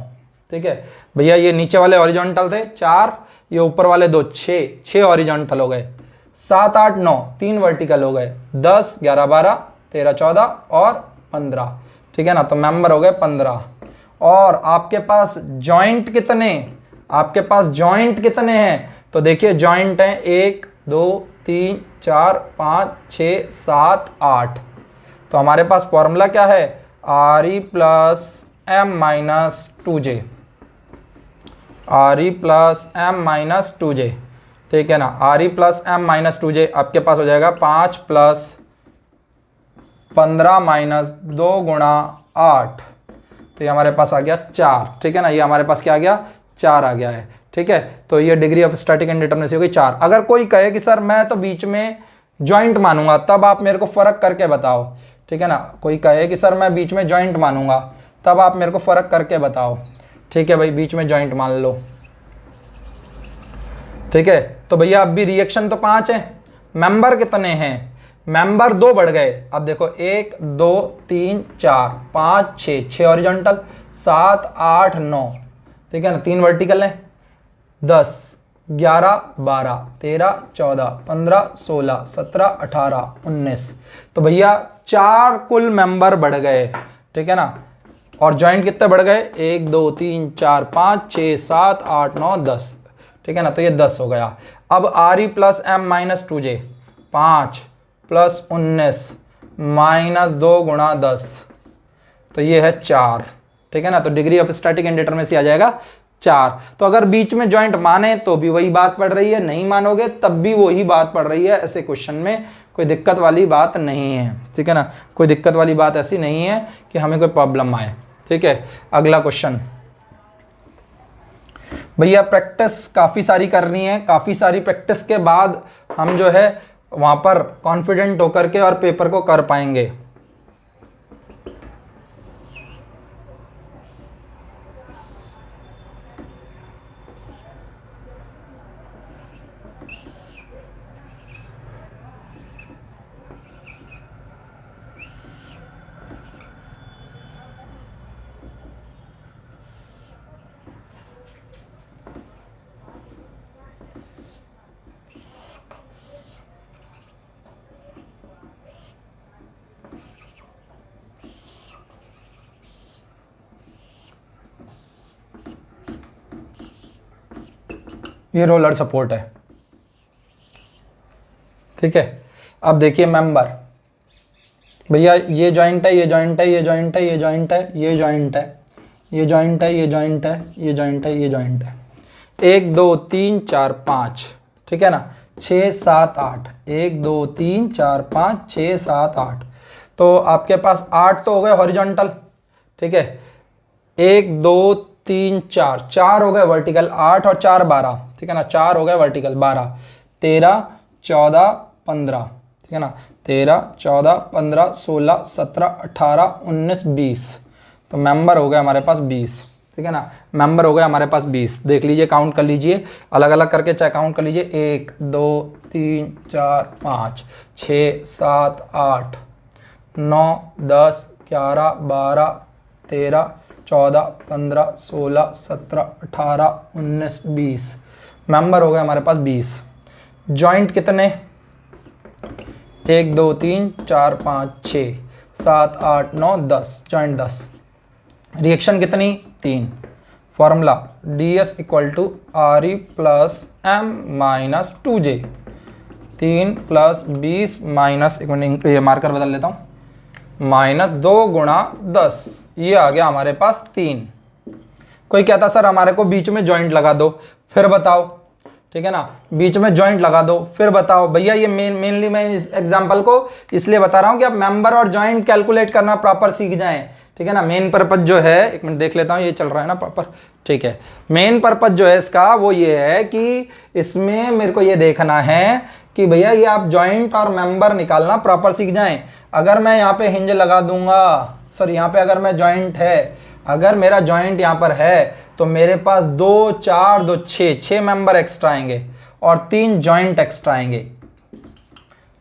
ठीक है भैया। ये नीचे वाले हॉरिजॉन्टल थे 4, ये ऊपर वाले 2 6 हॉरिजॉन्टल हो गए। 7 8 9, 3 वर्टिकल हो गए। 10 11 12 13 14 और 15, ठीक है ना। तो मेंबर हो गए 15। और आपके पास जॉइंट कितने, आपके पास जॉइंट कितने हैं, तो देखिए जॉइंट हैं 1 2 3 4 5 6 7 8। तो हमारे पास फॉर्मूला क्या है, RE plus M minus 2J, RE plus M minus 2J, ठीक है ना। RE plus M minus 2J आपके पास हो जाएगा 5 प्लस 15 माइनस 2 गुणा 8, तो ये हमारे पास आ गया 4, ठीक है ना। ये हमारे पास क्या आ गया, 4 आ गया है, ठीक है। तो ये डिग्री ऑफ स्टैटिक इंडिटरमिनेसी हो गई 4। अगर कोई कहे कि सर मैं तो बीच में जॉइंट मानूंगा, तब आप मेरे को फर्क करके बताओ, ठीक है ना। कोई कहे कि सर मैं बीच में जॉइंट मानूंगा, तब आप मेरे को फर्क करके बताओ, ठीक है भाई। बीच में जॉइंट मान लो, ठीक है। तो भैया अब भी रिएक्शन तो 5 है, मेंबर कितने हैं, मेंबर 2 बढ़ गए। अब देखो 1 2 3 4 5 6 हॉरिजॉन्टल, 7 8 9, ठीक है ना, 3 वर्टिकल है। 10 11 12 13 14 15 16 17 18 19, तो भैया 4 कुल मेंबर बढ़ गए, ठीक है ना। और जॉइंट कितने बढ़ गए, 1 2 3 4 5 6 7 8 9 10, ठीक है ना। तो ये 10 हो गया। अब RE plus M minus 2J, 5 plus 19 minus 2 गुणा 10, तो ये है 4, ठीक है ना। तो डिग्री ऑफ स्टैटिक इंडिटरमिनेसी आ जाएगा 4। तो अगर बीच में जॉइंट माने तो भी वही बात पड़ रही है, नहीं मानोगे तब भी वही बात पड़ रही है। ऐसे क्वेश्चन में कोई दिक्कत वाली बात नहीं है, ठीक है ना। कोई दिक्कत वाली बात ऐसी नहीं है कि हमें कोई प्रॉब्लम आए, ठीक है। अगला क्वेश्चन भैया, प्रैक्टिस काफ़ी सारी करनी है, काफ़ी सारी प्रैक्टिस के बाद हम जो है वहाँ पर कॉन्फिडेंट होकर के और पेपर को कर पाएंगे। ये रोलर सपोर्ट है, ठीक है। अब देखिए मेंबर, भैया ये जॉइंट है, ये जॉइंट है, ये जॉइंट है, ये जॉइंट है, ये जॉइंट है, ये जॉइंट है, ये जॉइंट है, ये जॉइंट है, ये जॉइंट है। 1 2 3 4 5, ठीक है ना। 6 7 8, 1 2 3 4 5 6 7 8, तो आपके पास 8 तो हो गए हॉरिजॉन्टल, ठीक है। 1 2 3 4, 4 हो गए वर्टिकल, 8 और 4 12, ठीक है ना। 4 हो गए वर्टिकल, 12 13 14 15, ठीक है ना। 13 14 15 16 17 18 19 20, तो मेंबर हो गए हमारे पास 20, ठीक है ना। मेंबर हो गए हमारे पास 20। देख लीजिए, काउंट कर लीजिए, अलग अलग करके चाहे काउंट कर लीजिए। 1 2 3 4 5 6 7 8 9 10 11 12 13 14 15 16 17 18 19 20, मेंबर हो गए हमारे पास 20। जॉइंट कितने, 1 2 3 4 5 6 7 8 9 10, जॉइंट 10। रिएक्शन कितनी, 3। Formula DS equal to RE plus M minus 2J, 3 plus 20 minus, एक मिनट ये मार्कर बदल लेता हूँ, माइनस 2 गुणा 10, ये आ गया हमारे पास 3। कोई कहता सर हमारे को बीच में जॉइंट लगा दो, फिर बताओ, ठीक है ना, बीच में जॉइंट लगा दो, फिर बताओ भैया ये मेनली मैं इस एग्जांपल को इसलिए बता रहा हूं कि आप मेंबर और जॉइंट कैलकुलेट करना प्रॉपर सीख जाएं, ठीक है ना। मेन पर्पज जो है, एक मिनट देख लेता हूं, ये चल रहा है ना प्रॉपर, ठीक है। मेन पर्पज जो है इसका वो ये है कि इसमें मेरे को ये देखना है कि भैया ये आप जॉइंट और मेंबर निकालना प्रॉपर सीख जाएं। अगर मैं यहाँ पे हिंज लगा दूंगा, सॉरी यहाँ पे अगर मैं जॉइंट है, अगर मेरा जॉइंट यहाँ पर है तो मेरे पास 2 4 2 6 मेंबर एक्स्ट्रा आएंगे और 3 जॉइंट एक्स्ट्रा आएंगे,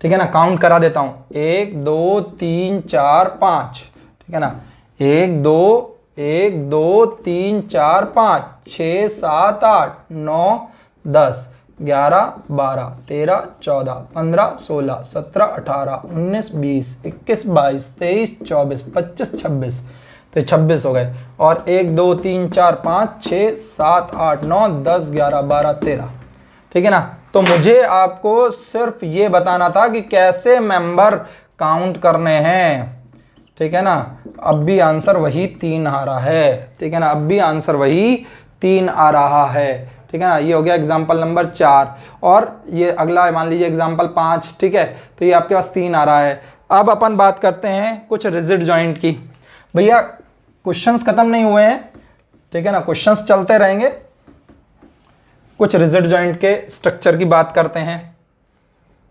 ठीक है ना। काउंट करा देता हूं, 1 2 3 4 5, ठीक है ना। 1 2 3 4 5 6 7 8 9 10 11 12 13 14 15 16 17 18 19 20 21 22 23 24 25 26, तो 26 हो गए। और 1 2 3 4 5 6 7 8 9 10 11 12 13, ठीक है ना। तो मुझे आपको सिर्फ ये बताना था कि कैसे मेंबर काउंट करने हैं, ठीक है ना। अब भी आंसर वही 3 आ रहा है, ठीक है ना, अब भी आंसर वही 3 आ रहा है, ठीक है ना। ये हो गया एग्जाम्पल नंबर 4 और ये अगला मान लीजिए एग्जाम्पल 5, ठीक है। तो ये आपके पास 3 आ रहा है। अब अपन बात करते हैं कुछ रिजिड जॉइंट की। भैया क्वेश्चंस खत्म नहीं हुए हैं, ठीक है ना, क्वेश्चंस चलते रहेंगे। कुछ रिजिड जॉइंट के स्ट्रक्चर की बात करते हैं,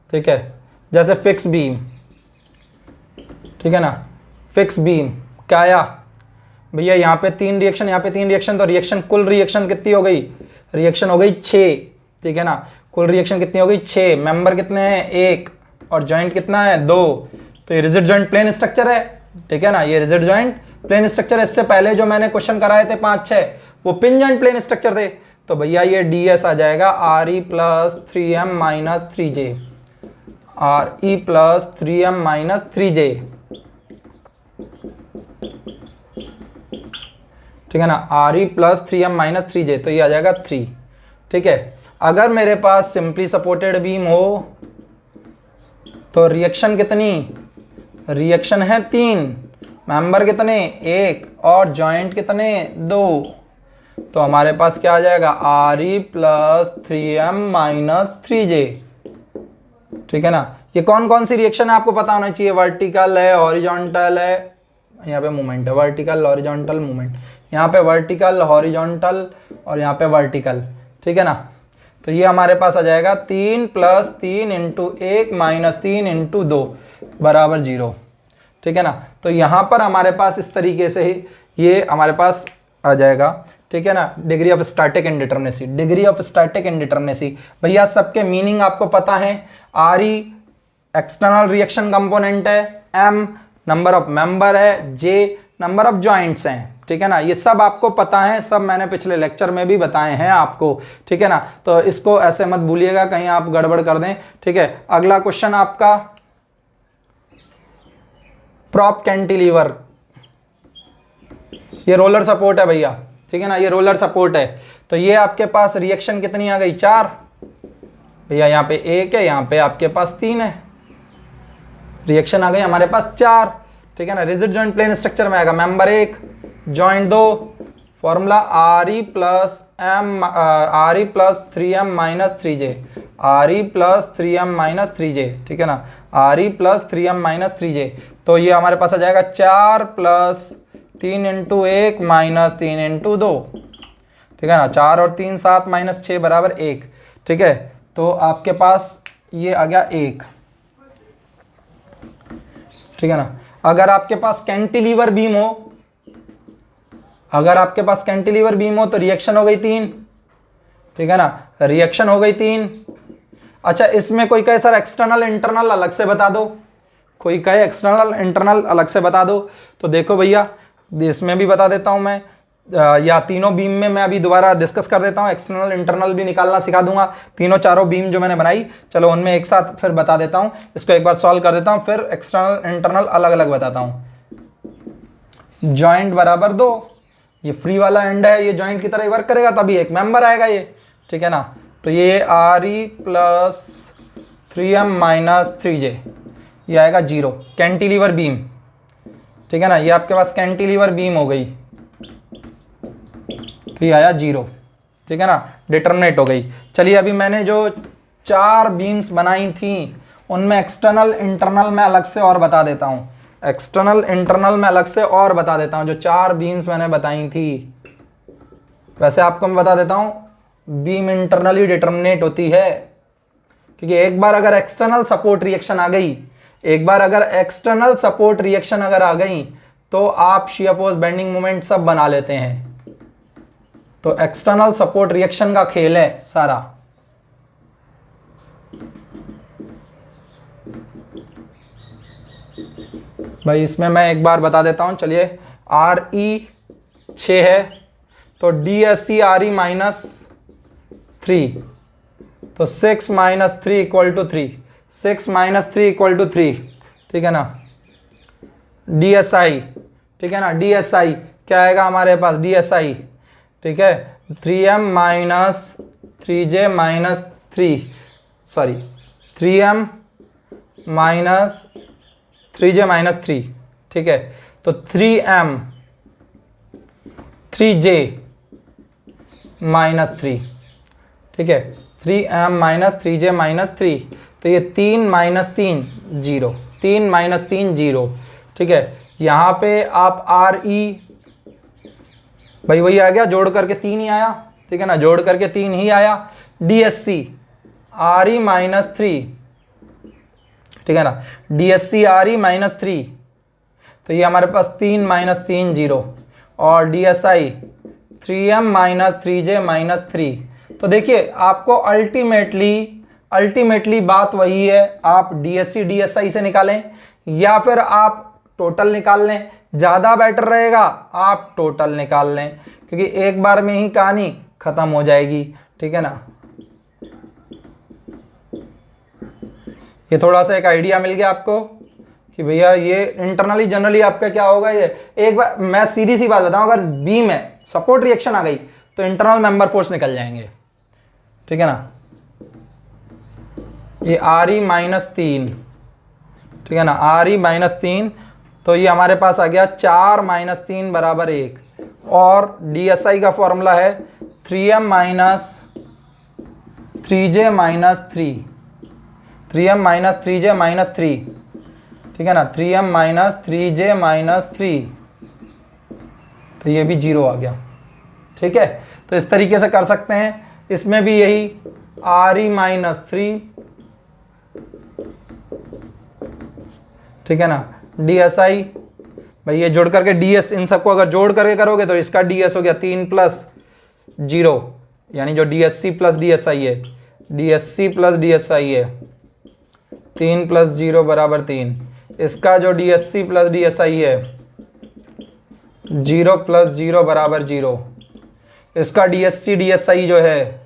ठीक है। जैसे फिक्स बीम, ठीक है ना, फिक्स बीम क्या आया भैया, यहाँ पे 3 रिएक्शन, यहाँ पे 3 रिएक्शन, तो रिएक्शन कुल रिएक्शन कितनी हो गई, रिएक्शन हो गई 6, ठीक है ना। कुल रिएक्शन कितनी हो गई 6, मेंबर कितने हैं 1 और जॉइंट कितना है 2, तो ये रिजिड जॉइंट प्लेन स्ट्रक्चर है, ठीक है ना। ये रिजिड जॉइंट प्लेन स्ट्रक्चर। इससे पहले जो मैंने क्वेश्चन कराए थे 5 6 वो पिन जॉइंट प्लेन स्ट्रक्चर थे। तो भैया ये ds आ जाएगा RE plus 3m minus 3j, RE plus 3m minus 3j, ठीक है ना, RE plus 3m minus 3j, तो ये आ जाएगा 3, ठीक है। अगर मेरे पास सिंपली सपोर्टेड बीम हो तो रिएक्शन कितनी, रिएक्शन है 3, मेंबर कितने 1 और जॉइंट कितने 2, तो हमारे पास क्या आ जाएगा RE plus 3m minus 3j, ठीक है ना। ये कौन कौन सी रिएक्शन है आपको पता होना चाहिए, वर्टिकल है, हॉरिजॉन्टल है, यहाँ पे मूवमेंट है, वर्टिकल हॉरिजॉन्टल मूवमेंट, यहाँ पे वर्टिकल हॉरिजॉन्टल और यहाँ पे वर्टिकल, ठीक है ना। तो ये हमारे पास आ जाएगा 3 प्लस 3 इंटू 1 माइनस 3 इंटू 2 बराबर 0, ठीक है ना। तो यहाँ पर हमारे पास इस तरीके से ही ये हमारे पास आ जाएगा, ठीक है ना। Degree of static indeterminacy, degree of static indeterminacy भैया सबके मीनिंग आपको पता है। RE एक्सटर्नल रिएक्शन कंपोनेंट है, M नंबर ऑफ मेंबर है, J नंबर ऑफ जॉइंट्स हैं, ठीक है ना। ये सब आपको पता है, सब मैंने पिछले लेक्चर में भी बताए हैं आपको, ठीक है ना। तो इसको ऐसे मत भूलिएगा कहीं आप गड़बड़ कर दें, ठीक है। अगला क्वेश्चन आपका प्रॉप कैंटिलीवर, ये रोलर सपोर्ट है भैया, ठीक है ना, ये रोलर सपोर्ट है। तो ये आपके पास रिएक्शन कितनी आ गई 4 भैया, यहाँ पे 1 है, यहाँ पे आपके पास 3 है, रिएक्शन आ गई हमारे पास 4, ठीक है ना। रिजिड जॉइंट प्लेन स्ट्रक्चर में आएगा member 1 joint 2, formula RE plus 3m minus 3j, RE plus 3m minus 3j, ठीक है ना, RE plus 3m minus 3j। तो ये हमारे पास आ जाएगा 4 प्लस 3 इंटू 1 माइनस 3 इंटू 2, ठीक है ना। 4 और 3 7 माइनस 6 बराबर 1, ठीक है। तो आपके पास ये आ गया 1, ठीक है ना। अगर आपके पास कैंटिलीवर बीम हो, अगर आपके पास कैंटिलीवर बीम हो तो रिएक्शन हो गई 3, ठीक है ना, रिएक्शन हो गई 3। अच्छा इसमें कोई कहे सर एक्सटर्नल इंटरनल अलग से बता दो, कोई कहे एक्सटर्नल इंटरनल अलग से बता दो, तो देखो भैया इसमें भी बता देता हूं मैं, या तीनों बीम में मैं अभी दोबारा डिस्कस कर देता हूं, एक्सटर्नल इंटरनल भी निकालना सिखा दूंगा। तीनों चारों बीम जो मैंने बनाई चलो उनमें एक साथ फिर बता देता हूं, इसको एक बार सॉल्व कर देता हूं, फिर एक्सटर्नल इंटरनल अलग अलग बताता हूं। जॉइंट बराबर 2, ये फ्री वाला एंड है, ये जॉइंट की तरह ही वर्क करेगा, तभी एक मेंबर आएगा ये, ठीक है ना। तो ये RE plus 3m minus 3j, ये आएगा 0, कैंटिलीवर बीम, ठीक है ना। ये आपके पास कैंटिलीवर बीम हो गई, तो ये आया 0, ठीक है ना, डिटर्मिनेट हो गई। चलिए अभी मैंने जो 4 बीम्स बनाई थी उनमें एक्सटर्नल इंटरनल में अलग से और बता देता हूँ, एक्सटर्नल इंटरनल में अलग से और बता देता हूँ। जो 4 बीम्स मैंने बताई थी, वैसे आपको मैं बता देता हूँ, बीम इंटरनली डिटर्मिनेट होती है, क्योंकि एक बार अगर एक्सटर्नल सपोर्ट रिएक्शन आ गई, एक बार अगर एक्सटर्नल सपोर्ट रिएक्शन अगर आ गई तो आप शियर फोर्स, बेंडिंग मोमेंट सब बना लेते हैं। तो एक्सटर्नल सपोर्ट रिएक्शन का खेल है सारा। भाई इसमें मैं एक बार बता देता हूं, चलिए RE 6 है तो DSC RE -3, तो 6 - 3 = 3, 6 - 3 = 3, ठीक है ना। DSI, ठीक है ना, DSI क्या आएगा हमारे पास, DSI, ठीक है, 3m - 3j - 3, sorry 3m - 3j - 3, ठीक है। तो 3m 3j - 3, ठीक है, 3m - 3j - 3, तो ये 3 - 3 0, 3 - 3 0, ठीक है। यहाँ पे आप RE, भाई वही आ गया, जोड़ करके 3 ही आया, ठीक है ना, जोड़ करके 3 ही आया। DSC RE -3, ठीक है ना, DSC RE -3, तो ये हमारे पास 3 - 3 0, और DSI 3m - 3j - 3। तो देखिए आपको अल्टीमेटली बात वही है, आप DSC DSI से निकालें या फिर आप टोटल निकाल लें, ज़्यादा बेटर रहेगा आप टोटल निकाल लें, क्योंकि एक बार में ही कहानी खत्म हो जाएगी, ठीक है ना। ये थोड़ा सा एक आइडिया मिल गया आपको कि भैया ये इंटरनली जनरली आपका क्या होगा। ये एक बार मैं सीधी सी बात बताऊं, अगर बीम में सपोर्ट रिएक्शन आ गई तो इंटरनल मेंबर फोर्स निकल जाएंगे, ठीक है ना। ये RE -3, ठीक है ना, RE -3, तो ये हमारे पास आ गया 4 - 3 = 1, और DSI का फॉर्मूला है 3m - 3j - 3, 3m - 3j - 3, ठीक है ना, 3m - 3j - 3, तो ये भी 0 आ गया, ठीक है। तो इस तरीके से कर सकते हैं, इसमें भी यही RE -3, ठीक है ना, DSI, भाई ये जोड़ करके DS, इन सबको अगर जोड़ करके करोगे तो इसका DS हो गया 3 + 0, यानी जो DSC + DSI है, DSC + DSI है, 3 + 0 = 3, इसका जो DSC + DSI है 0 + 0 = 0, इसका DSC DSI जो है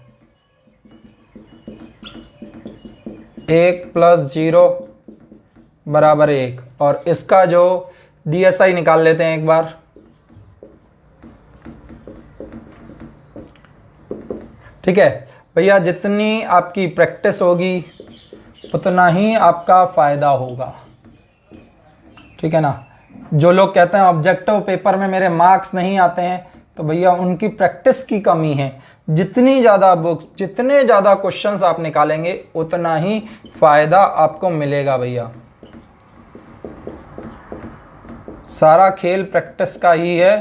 1 + 0 = 1, और इसका जो DSI निकाल लेते हैं एक बार, ठीक है भैया। जितनी आपकी प्रैक्टिस होगी उतना ही आपका फायदा होगा, ठीक है ना। जो लोग कहते हैं ऑब्जेक्टिव पेपर में मेरे मार्क्स नहीं आते हैं, तो भैया उनकी प्रैक्टिस की कमी है। जितनी ज़्यादा बुक्स, जितने ज़्यादा क्वेश्चंस आप निकालेंगे उतना ही फायदा आपको मिलेगा भैया। सारा खेल प्रैक्टिस का ही है,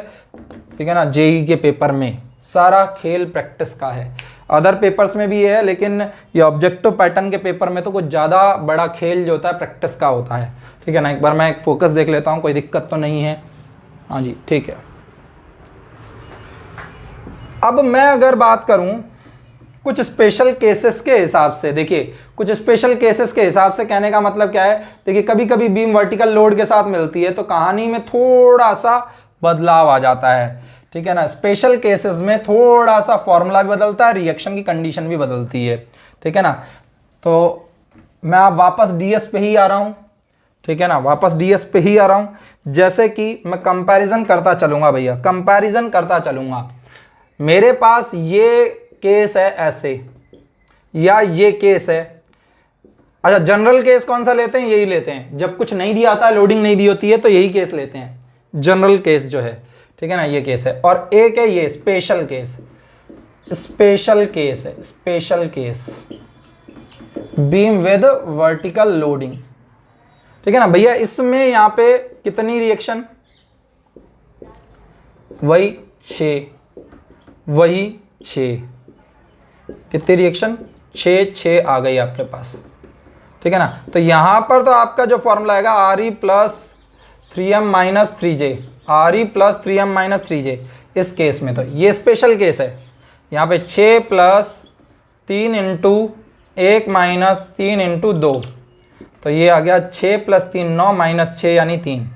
ठीक है ना। JEE के पेपर में सारा खेल प्रैक्टिस का है, अदर पेपर्स में भी है, लेकिन ये ऑब्जेक्टिव पैटर्न के पेपर में तो कुछ ज़्यादा बड़ा खेल जो होता है प्रैक्टिस का होता है, ठीक है ना। एक बार मैं एक फोकस देख लेता हूँ, कोई दिक्कत तो नहीं है, हाँ जी ठीक है। अब मैं अगर बात करूँ कुछ स्पेशल केसेस के हिसाब से, देखिए कुछ स्पेशल केसेस के हिसाब से कहने का मतलब क्या है, देखिए कभी कभी बीम वर्टिकल लोड के साथ मिलती है तो कहानी में थोड़ा सा बदलाव आ जाता है, ठीक है ना। स्पेशल केसेस में थोड़ा सा फॉर्मूला भी बदलता है, रिएक्शन की कंडीशन भी बदलती है, ठीक है ना। तो मैं अब वापस DS पे ही आ रहा हूँ, ठीक है ना, वापस DS पे ही आ रहा हूँ। जैसे कि मैं कंपैरिजन करता चलूंगा भैया, कंपैरिजन करता चलूंगा। मेरे पास ये केस है ऐसे, या ये केस है, अच्छा जनरल केस कौन सा लेते हैं, यही लेते हैं। जब कुछ नहीं दिया आता है, लोडिंग नहीं दी होती है, तो यही केस लेते हैं, जनरल केस जो है, ठीक है ना, ये केस है। और एक है ये स्पेशल केस, स्पेशल केस है, special case, beam with vertical loading. ठीक है ना भैया, इसमें यहां पे कितनी रिएक्शन, वही 6, वही 6, कितनी रिएक्शन, 6 आ गई आपके पास। ठीक है ना, तो यहां पर तो आपका जो फॉर्मूला आएगा RE plus 3m minus 3j, RE plus 3m minus 3j। इस केस में तो ये स्पेशल केस है, यहाँ पे 6 प्लस 3 इंटू 1 माइनस 3 इंटू 2, तो ये आ गया 6 प्लस 3 9 माइनस 6 यानी 3,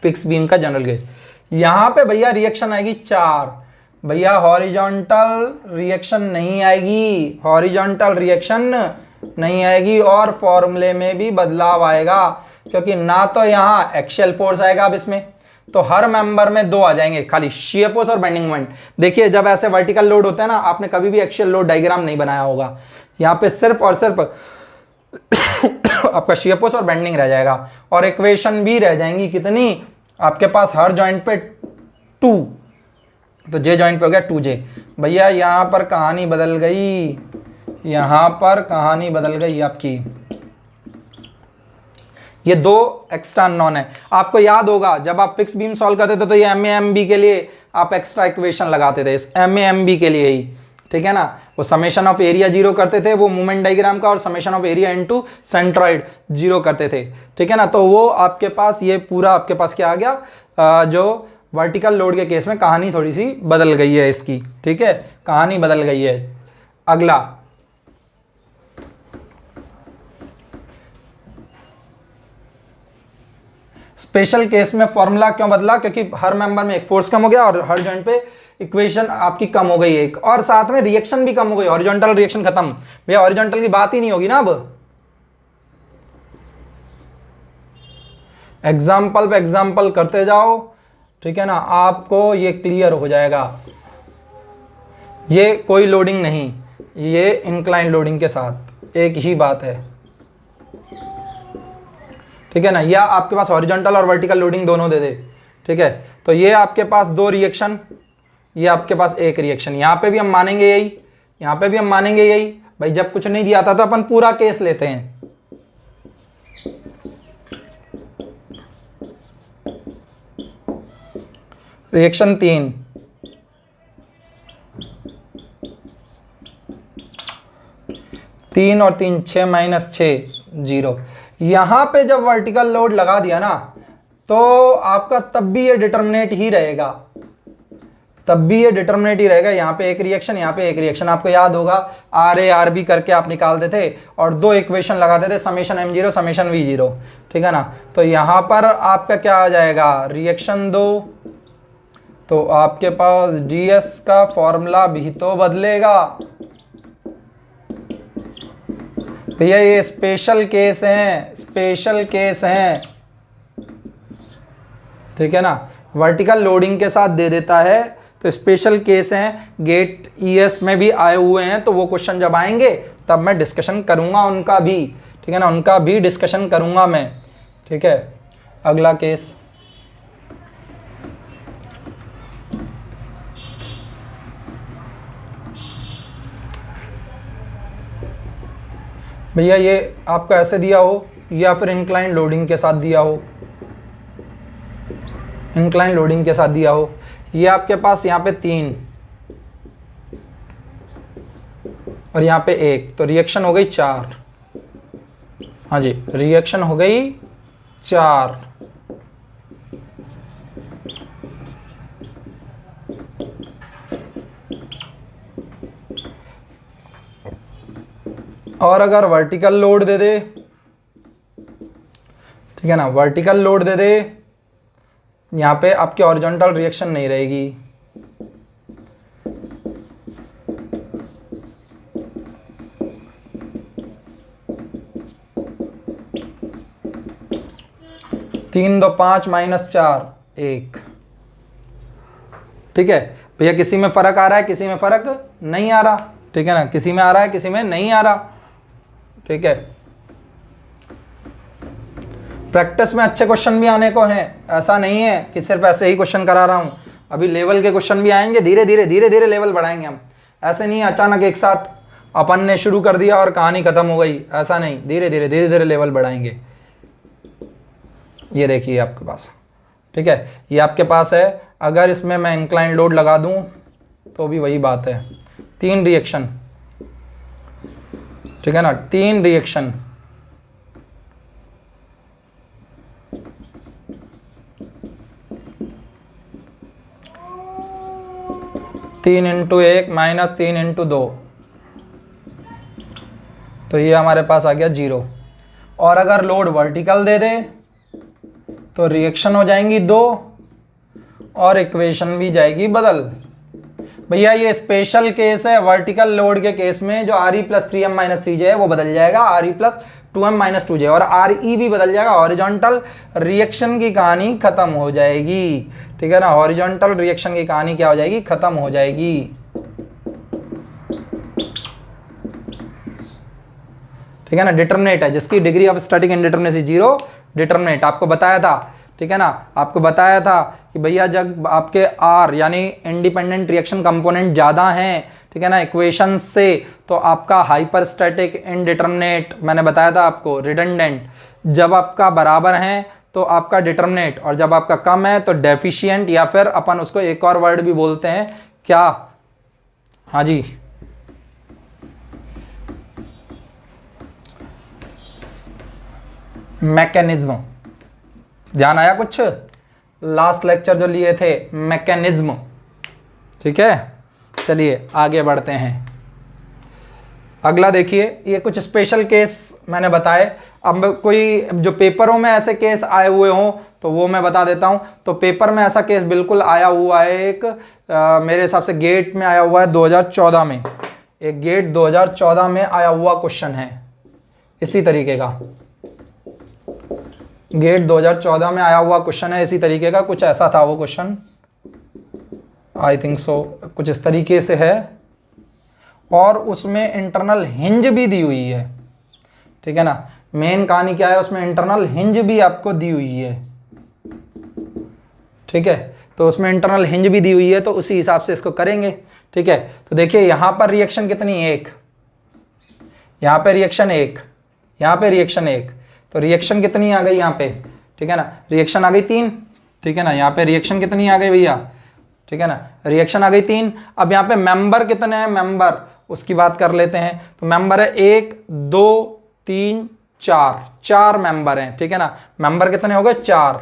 फिक्स बीम का जनरल केस। यहाँ पे भैया रिएक्शन आएगी 4, भैया हॉरिजॉन्टल रिएक्शन नहीं आएगी, हॉरिजॉन्टल रिएक्शन नहीं आएगी, और फॉर्मूले में भी बदलाव आएगा, क्योंकि ना तो यहाँ एक्शियल फोर्स आएगा, अब इसमें तो हर मेंबर में 2 आ जाएंगे खाली, शियर फोर्स और बेंडिंग मोमेंट। देखिए जब ऐसे वर्टिकल लोड होता है ना, आपने कभी भी एक्शियल लोड डायग्राम नहीं बनाया होगा, यहाँ पे सिर्फ और सिर्फ आपका शियर फोर्स और बेंडिंग रह जाएगा, और इक्वेशन भी रह जाएंगी कितनी आपके पास, हर जॉइंट पे 2, तो जे जॉइंट पे हो गया 2j। भैया यहाँ पर कहानी बदल गई, यहाँ पर कहानी बदल गई आपकी, ये 2 एक्स्ट्रा नॉन है। आपको याद होगा जब आप फिक्स बीम सॉल्व करते थे तो ये MAMB के लिए आप एक्स्ट्रा इक्वेशन लगाते थे, इस MAMB के लिए ही। ठीक है ना, वो समेशन ऑफ एरिया 0 करते थे वो मूवमेंट डायग्राम का, और summation of area into centroid 0 करते थे। ठीक है ना, तो वो आपके पास ये पूरा आपके पास क्या आ गया, जो वर्टिकल लोड के केस में कहानी थोड़ी सी बदल गई है इसकी। ठीक है, कहानी बदल गई है। अगला स्पेशल केस में फॉर्मूला क्यों बदला, क्योंकि हर मेंबर में एक फोर्स कम हो गया और हर जॉइंट पे इक्वेशन आपकी कम हो गई एक, और साथ में रिएक्शन भी कम हो गई, हॉरिजॉन्टल रिएक्शन खत्म। भैया हॉरिजॉन्टल की बात ही नहीं होगी ना अब, एग्जाम्पल पे एग्जाम्पल करते जाओ। ठीक है ना, आपको ये क्लियर हो जाएगा, ये कोई लोडिंग नहीं, ये इंक्लाइन लोडिंग के साथ एक ही बात है। ठीक है ना, या आपके पास हॉरिजॉन्टल और वर्टिकल लोडिंग दोनों दे दे। ठीक है, तो ये आपके पास 2 रिएक्शन, ये आपके पास 1 रिएक्शन, यहाँ पे भी हम मानेंगे यही, यहाँ पे भी हम मानेंगे यही। भाई जब कुछ नहीं दिया था तो अपन पूरा केस लेते हैं। रिएक्शन 3, तीन और 3 6 माइनस 6 0। यहां पे जब वर्टिकल लोड लगा दिया ना, तो आपका तब भी ये डिटर्मिनेट ही रहेगा, तब भी ये डिटर्मिनेट ही रहेगा। यहाँ पे एक रिएक्शन, यहाँ पे एक रिएक्शन, आपको याद होगा RA RB करके आप निकालते थे और 2 इक्वेशन लगाते थे, समेशन M0 समेशन V0। ठीक है ना, तो यहाँ पर आपका क्या आ जाएगा, रिएक्शन 2, तो आपके पास DS का फॉर्मूला भी तो बदलेगा। भैया ये स्पेशल केस हैं, स्पेशल केस हैं। ठीक है ना, वर्टिकल लोडिंग के साथ दे देता है तो स्पेशल केस हैं, गेट ES में भी आए हुए हैं, तो वो क्वेश्चन जब आएंगे तब मैं डिस्कशन करूंगा उनका भी। ठीक है ना, उनका भी डिस्कशन करूंगा मैं। ठीक है, अगला केस, भैया ये आपको ऐसे दिया हो या फिर इंक्लाइन लोडिंग के साथ दिया हो, इंक्लाइन लोडिंग के साथ दिया हो, ये आपके पास यहाँ पे 3 और यहाँ पे 1, तो रिएक्शन हो गई 4। हाँ जी, रिएक्शन हो गई 4। और अगर वर्टिकल लोड दे दे, ठीक है ना, वर्टिकल लोड दे दे, यहाँ पे आपकी हॉरिजॉन्टल रिएक्शन नहीं रहेगी। तीन 2 5 माइनस 4 1। ठीक है भैया, किसी में फर्क आ रहा है, किसी में फर्क नहीं आ रहा। ठीक है ना, किसी में आ रहा है, किसी में नहीं आ रहा। ठीक है, प्रैक्टिस में अच्छे क्वेश्चन भी आने को हैं, ऐसा नहीं है कि सिर्फ ऐसे ही क्वेश्चन करा रहा हूं। अभी लेवल के क्वेश्चन भी आएंगे, धीरे धीरे लेवल बढ़ाएंगे हम। ऐसे नहीं अचानक एक साथ अपन ने शुरू कर दिया और कहानी खत्म हो गई, ऐसा नहीं, धीरे धीरे लेवल बढ़ाएंगे। ये देखिए आपके पास, ठीक है, ये आपके पास है। अगर इसमें मैं इंक्लाइन लोड लगा दूं तो भी वही बात है, 3 रिएक्शन, ठीक है ना, 3 रिएक्शन, तीन इंटू 1 माइनस 3 इंटू 2, तो ये हमारे पास आ गया 0। और अगर लोड वर्टिकल दे दे तो रिएक्शन हो जाएंगी 2 और इक्वेशन भी जाएगी बदल। भैया ये स्पेशल केस है, वर्टिकल लोड के केस में जो Re plus 3m minus 3j है वो बदल जाएगा Re plus 2m minus 2j, और Re भी बदल जाएगा। हॉरिजॉन्टल रिएक्शन की कहानी खत्म हो जाएगी, ठीक है ना, हॉरिजॉन्टल रिएक्शन की कहानी क्या हो जाएगी, खत्म हो जाएगी। ठीक है ना, डिटरमिनेट है जिसकी degree of static indeterminacy 0, determinate आपको बताया था, ठीक है ना, आपको बताया था कि भैया जब आपके R यानी इंडिपेंडेंट रिएक्शन कंपोनेंट ज़्यादा हैं, ठीक है ना, इक्वेशन से, तो आपका हाइपरस्टैटिक इनडिटरमिनेट, मैंने बताया था आपको, रिडंडेंट, जब आपका बराबर हैं तो आपका डिटरमिनेट, और जब आपका कम है तो डेफिशिएंट, या फिर अपन उसको एक और वर्ड भी बोलते हैं क्या, हाँ जी, मैकेनिज्म। ध्यान आया कुछ, लास्ट लेक्चर जो लिए थे, मैकेनिज्म, ठीक है। चलिए आगे बढ़ते हैं। अगला देखिए, ये कुछ स्पेशल केस मैंने बताए। अब कोई जो पेपरों में ऐसे केस आए हुए हों तो वो मैं बता देता हूं। तो पेपर में ऐसा केस बिल्कुल आया हुआ है एक, मेरे हिसाब से गेट में आया हुआ है 2014 में, एक गेट 2014 में आया हुआ क्वेश्चन है इसी तरीके का, गेट 2014 में आया हुआ क्वेश्चन है इसी तरीके का, कुछ ऐसा था वो क्वेश्चन, आई थिंक सो, कुछ इस तरीके से है, और उसमें इंटरनल हिंज भी दी हुई है, ठीक है ना। मेन कहानी क्या है, उसमें इंटरनल हिंज भी आपको दी हुई है, ठीक है, तो उसमें इंटरनल हिंज भी दी हुई है, तो उसी हिसाब से इसको करेंगे, ठीक है। तो देखिए यहां पर रिएक्शन कितनी, 1, यहां पे रिएक्शन 1, यहां पे रिएक्शन 1, तो रिएक्शन कितनी आ गई यहाँ पे, ठीक है ना, रिएक्शन आ गई 3, ठीक है ना, यहाँ पे रिएक्शन कितनी आ गई भैया, ठीक है ना, रिएक्शन आ गई 3। अब यहाँ पे मेंबर कितने हैं, मेंबर उसकी बात कर लेते हैं। तो मेंबर है 1 2 3 4, 4 मेंबर हैं, ठीक है ना। मेंबर कितने हो गए, 4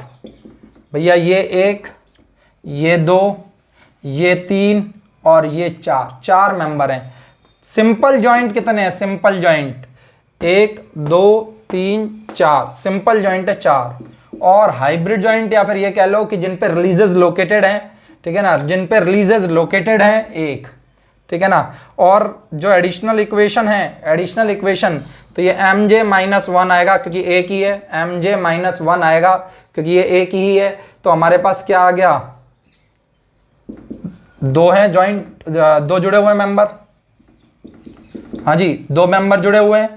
भैया, ये 1, ये 2, ये 3 और ये 4, 4 मेंबर हैं। सिंपल जॉइंट कितने हैं, सिंपल जॉइंट 1 2 3 4, सिंपल जॉइंट है 4, और हाइब्रिड जॉइंट या फिर ये कह लो कि जिन पे रिलीजेस लोकेटेड हैं, ठीक है ना, जिन पे रिलीजेस लोकेटेड हैं 1, ठीक है ना। और जो एडिशनल इक्वेशन है, एडिशनल इक्वेशन, तो ये mj माइनस 1 आएगा क्योंकि एक ही है, mj माइनस 1 आएगा क्योंकि ये एक ही है। तो हमारे पास क्या आ गया, 2 हैं जॉइंट, 2 जुड़े हुए मेंबर, हाँ जी 2 मेंबर जुड़े हुए हैं,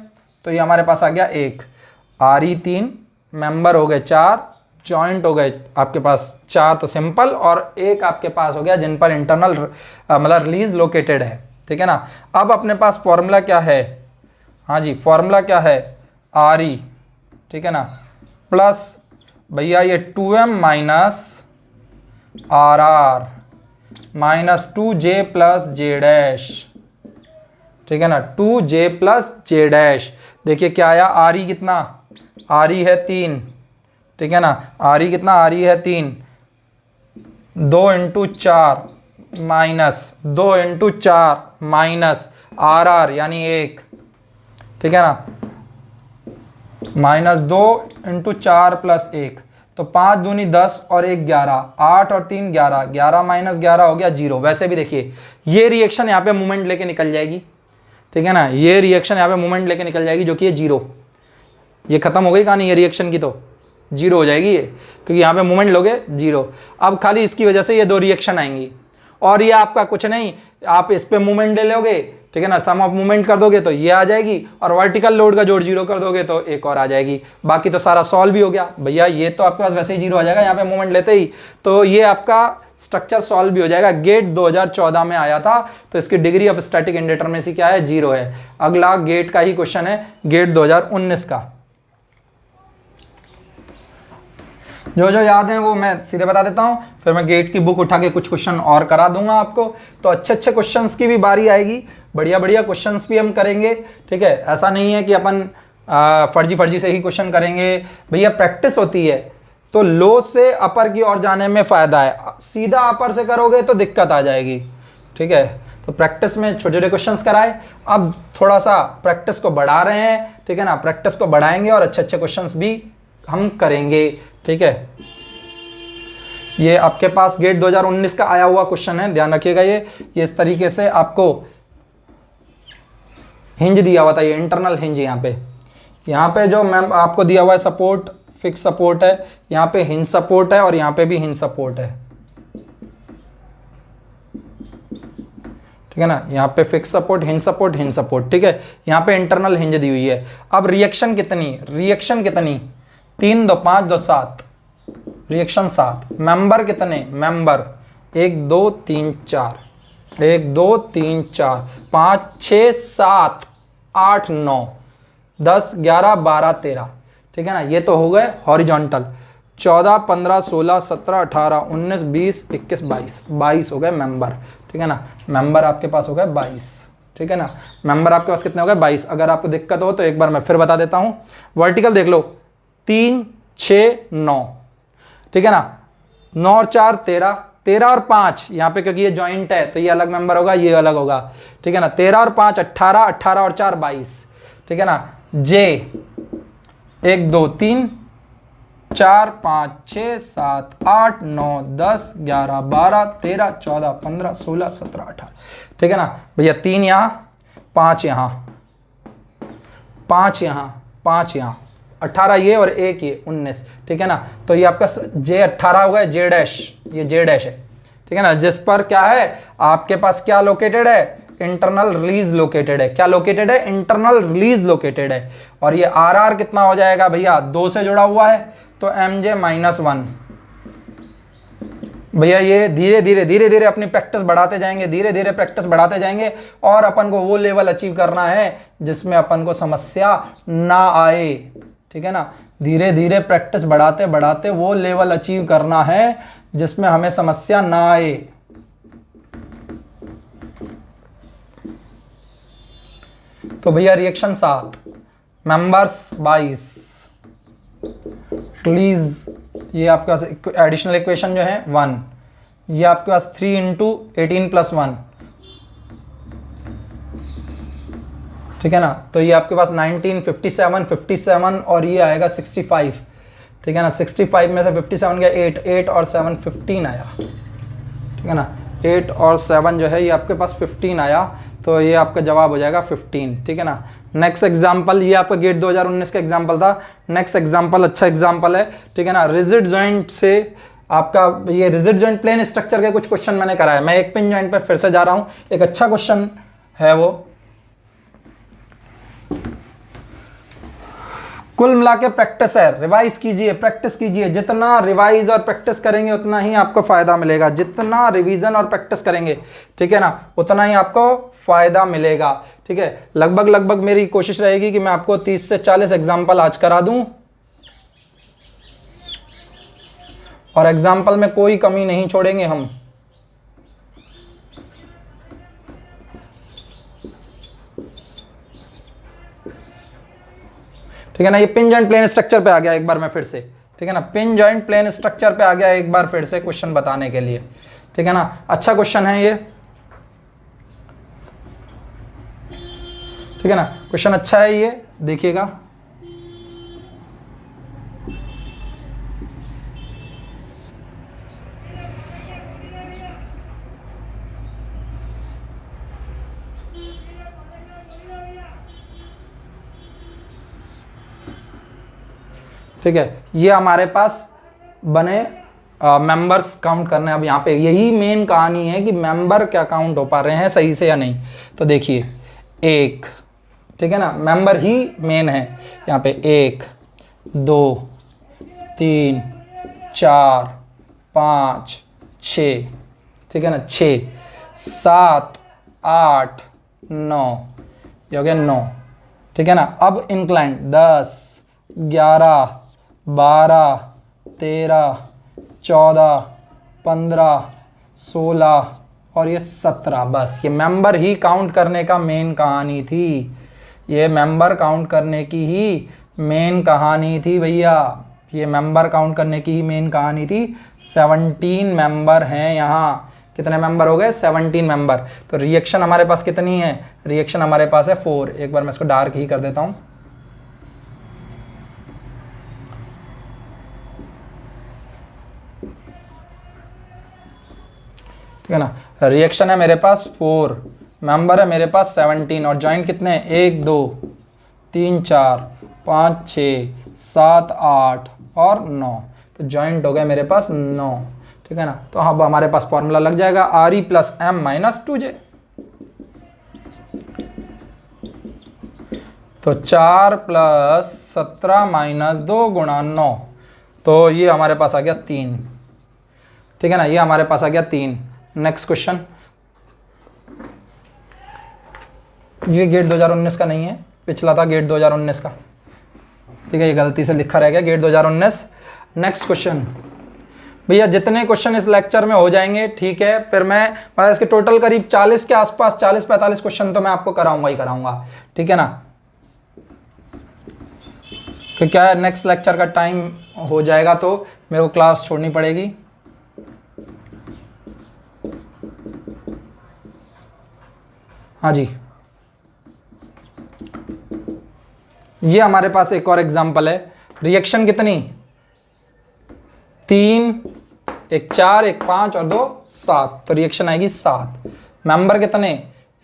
तो ये हमारे पास आ गया 1, Re 3 मेंबर हो गए 4, जॉइंट हो गए आपके पास 4, तो सिंपल, और एक आपके पास हो गया जिन पर इंटरनल मतलब रिलीज लोकेटेड है, ठीक है ना। अब अपने पास फॉर्मूला क्या है, हाँ जी फॉर्मूला क्या है, Re, ठीक है ना, प्लस भैया ये 2m minus RR minus 2j plus j dash, ठीक है ना, 2j प्लस j डैश। देखिए क्या आया, Re कितना, Re है 3, ठीक है ना, Re कितना, Re है 3, 2 into 4 minus 2 into 4 minus RR यानी 1, ठीक है ना, माइनस 2 इंटू 4 प्लस 1, तो 5 दूनी 10 और 1 11, 8 और 3 11, 11 माइनस 11 हो गया 0। वैसे भी देखिए ये रिएक्शन यहाँ पे मूवमेंट लेके निकल जाएगी, ठीक है ना, ये रिएक्शन यहाँ पे मूवमेंट लेके निकल जाएगी जो कि ये 0, ये खत्म हो गई कहानी, ये रिएक्शन की तो 0 हो जाएगी ये, क्योंकि यहाँ पे मूवमेंट लोगे 0। अब खाली इसकी वजह से ये 2 रिएक्शन आएंगी, और ये आपका कुछ नहीं, आप इस पे मूवमेंट ले लोगे, ठीक है ना, सम ऑफ मूवमेंट कर दोगे तो ये आ जाएगी, और वर्टिकल लोड का जोड़ 0 कर दोगे तो एक और आ जाएगी, बाकी तो सारा सॉल्व भी हो गया। भैया ये तो आपके पास वैसे ही 0 आ जाएगा यहाँ पे मूवमेंट लेते ही, तो ये आपका स्ट्रक्चर सॉल्व भी हो जाएगा। गेट 2014 में आया था, तो इसकी डिग्री ऑफ स्टैटिक इंडिटरमिनेसी क्या है, 0 है। अगला गेट का ही क्वेश्चन है, गेट 2019 का। जो जो याद है वो मैं सीधे बता देता हूं, फिर मैं गेट की बुक उठा के कुछ क्वेश्चन और करा दूंगा आपको। तो अच्छे अच्छे क्वेश्चंस की भी बारी आएगी, बढ़िया बढ़िया क्वेश्चंस भी हम करेंगे, ठीक है। ऐसा नहीं है कि अपन फर्जी फर्जी से ही क्वेश्चन करेंगे, भैया प्रैक्टिस होती है। तो लो से अपर की ओर जाने में फायदा है, सीधा अपर से करोगे तो दिक्कत आ जाएगी, ठीक है। तो प्रैक्टिस में छोटे छोटे क्वेश्चंस कराए। अब थोड़ा सा प्रैक्टिस को बढ़ा रहे हैं, ठीक है ना, प्रैक्टिस को बढ़ाएंगे और अच्छे अच्छे क्वेश्चंस भी हम करेंगे, ठीक है। ये आपके पास गेट 2019 का आया हुआ क्वेश्चन है, ध्यान रखिएगा। ये इस तरीके से आपको हिंज दिया हुआ था, ये इंटरनल हिंज। यहाँ पे जो मैम आपको दिया हुआ है सपोर्ट, फिक्स सपोर्ट है, यहाँ पे हिंज सपोर्ट है और यहाँ पे भी हिंज सपोर्ट है, ठीक है ना। यहाँ पे fix support, hinge support, hinge support, ठीक है। यहाँ पे इंटरनल हिंज दी हुई है। अब रिएक्शन कितनी, 3 2 5 2 7, रिएक्शन 7। मेंबर कितने, मेंबर 1 2 3 4, 1 2 3 4 5 6 7 8 9 10 11 12 13, ठीक है ना। ये तो हो गए हॉरिजॉन्टल। 14 15 16 17 18 19 20 21 22 हो गए मेंबर, ठीक है ना। मेंबर आपके पास हो गए 22, ठीक है ना। मेंबर आपके पास कितने हो गए, 22। अगर आपको दिक्कत हो तो एक बार मैं फिर बता देता हूं। वर्टिकल देख लो, 3 6 9, ठीक है ना। 9 और 4 13, 13 और 5 यहाँ पे क्योंकि ये जॉइंट है तो ये अलग मेंबर होगा, ये अलग होगा, ठीक है ना। 13 और 5 18, 18 और 4 22, ठीक है ना। जे 1 2 3 4 5 6 7 8 9 10 11 12 13 14 15 16 17 18, ठीक है ना भैया। 3 यहाँ, 5 यहाँ, 5 यहाँ, 5 यहाँ, 18 ये और 1 ये 19, ठीक है ना। तो ये आपका जे 18 हो गया, जे डैश, ये जे डैश है, ठीक है ना। जिस पर क्या है आपके पास, क्या लोकेटेड है, इंटरनल रिलीज लोकेटेड है। क्या लोकेटेड है, इंटरनल रिलीज लोकेटेड है। और ये आर आर कितना हो जाएगा भैया, 2 से जुड़ा हुआ है तो एम जे -1। भैया ये धीरे धीरे धीरे धीरे अपनी प्रैक्टिस बढ़ाते जाएंगे, धीरे धीरे प्रैक्टिस बढ़ाते जाएंगे और अपन को वो लेवल अचीव करना है जिसमें अपन को समस्या ना आए, ठीक है ना। धीरे धीरे प्रैक्टिस बढ़ाते बढ़ाते वो लेवल अचीव करना है जिसमें हमें समस्या ना आए। तो भैया रिएक्शन 7, मेंबर्स 22, प्लीज ये आपके पास एडिशनल इक्वेशन जो है 1, ये आपके पास 3 × 18 + 1, ठीक है ना। तो ये आपके पास 19 57 57 और ये आएगा 65, ठीक है ना। 65 में से 57 गया 8 और 7 15 आया, ठीक है ना। 8 और 7 जो है ये आपके पास 15 आया, तो ये आपका जवाब हो जाएगा 15, ठीक है ना। नेक्स्ट एग्जांपल, ये आपका गेट 2019 का एग्जांपल था। नेक्स्ट एग्जांपल अच्छा एग्जांपल है, ठीक है ना। रिजिड जॉइंट से आपका ये रिजिड जॉइंट प्लेन स्ट्रक्चर के कुछ क्वेश्चन मैंने कराया। मैं एक पिन जॉइंट पे फिर से जा रहा हूं, एक अच्छा क्वेश्चन है वो। कुल मिला के प्रैक्टिस है, रिवाइज कीजिए, प्रैक्टिस कीजिए। जितना रिवाइज और प्रैक्टिस करेंगे उतना ही आपको फायदा मिलेगा। जितना रिवीजन और प्रैक्टिस करेंगे, ठीक है ना, उतना ही आपको फायदा मिलेगा, ठीक है। लगभग मेरी कोशिश रहेगी कि मैं आपको 30 से 40 एग्जाम्पल आज करा दूं और एग्जाम्पल में कोई कमी नहीं छोड़ेंगे हम। ठीक है ना। ये पिन जॉइंट प्लेन स्ट्रक्चर पे आ गया एक बार मैं फिर से, ठीक है ना। पिन जॉइंट प्लेन स्ट्रक्चर पे आ गया एक बार फिर से क्वेश्चन बताने के लिए, ठीक है ना। अच्छा क्वेश्चन है ये, ठीक है ना। क्वेश्चन अच्छा है ये, देखिएगा। ठीक है, ये हमारे पास बने मेंबर्स काउंट करने। अब यहाँ पे यही मेन कहानी है कि मेंबर क्या काउंट हो पा रहे हैं सही से या नहीं। तो देखिए 1, ठीक है ना, मेंबर ही मेन है यहाँ पे। 1 2 3 4 5 6, ठीक है ना, 6, 7, 8, 9, ये हो गया 9, ठीक है ना। अब इंक्लाइंड 10, 11, 12, 13, 14, 15, 16 और ये 17। बस ये मेंबर ही काउंट करने का मेन कहानी थी, ये मेंबर काउंट करने की ही मेन कहानी थी भैया, ये मेंबर काउंट करने की ही मेन कहानी थी। 17 मेंबर हैं यहाँ। कितने मेंबर हो गए? 17 मेंबर। तो रिएक्शन हमारे पास कितनी है? रिएक्शन हमारे पास है 4। एक बार मैं इसको डार्क ही कर देता हूँ। ठीक है ना, रिएक्शन है मेरे पास 4, मेंबर है मेरे पास 17 और जॉइंट कितने हैं? 1 2 3 4 5 6 7 8 और 9। तो जॉइंट हो गए मेरे पास 9, ठीक है ना। तो अब हमारे पास फॉर्मूला लग जाएगा RE + M - 2J। तो 4 + 17 - 2 × 9, तो ये हमारे पास आ गया 3, ठीक है ना, ये हमारे पास आ गया 3। नेक्स्ट क्वेश्चन, ये गेट 2019 का नहीं है, पिछला था गेट 2019 का, ठीक है, ये गलती से लिखा रह गया गेट 2019। नेक्स्ट क्वेश्चन भैया, जितने क्वेश्चन इस लेक्चर में हो जाएंगे, ठीक है, फिर मैं मतलब इसके टोटल करीब 40 के आसपास, 40-45 क्वेश्चन तो मैं आपको कराऊंगा ही कराऊंगा, ठीक है ना। क्योंकि क्या है, नेक्स्ट लेक्चर का टाइम हो जाएगा तो मेरे को क्लास छोड़नी पड़ेगी। हाँ जी, ये हमारे पास एक और एग्जांपल है। रिएक्शन कितनी? 3, एक 4, एक 5 और 2 7, तो रिएक्शन आएगी 7। मेंबर कितने?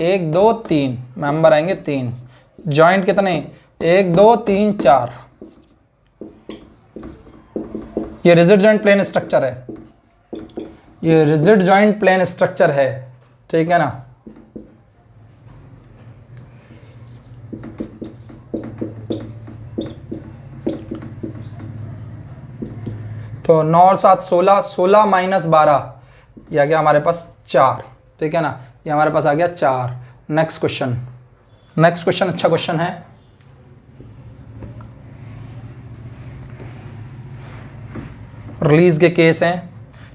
1 2 3, मेंबर आएंगे 3। जॉइंट कितने? 1 2 3 4। ये रिजिड जॉइंट प्लेन स्ट्रक्चर है, ये रिजिड जॉइंट प्लेन स्ट्रक्चर है, ठीक है ना। तो 9 और 7 16, 16 - 12, यह आ गया हमारे पास 4, ठीक है ना, ये हमारे पास आ गया 4। नेक्स्ट क्वेश्चन, नेक्स्ट क्वेश्चन अच्छा क्वेश्चन है। रिलीज के केस हैं,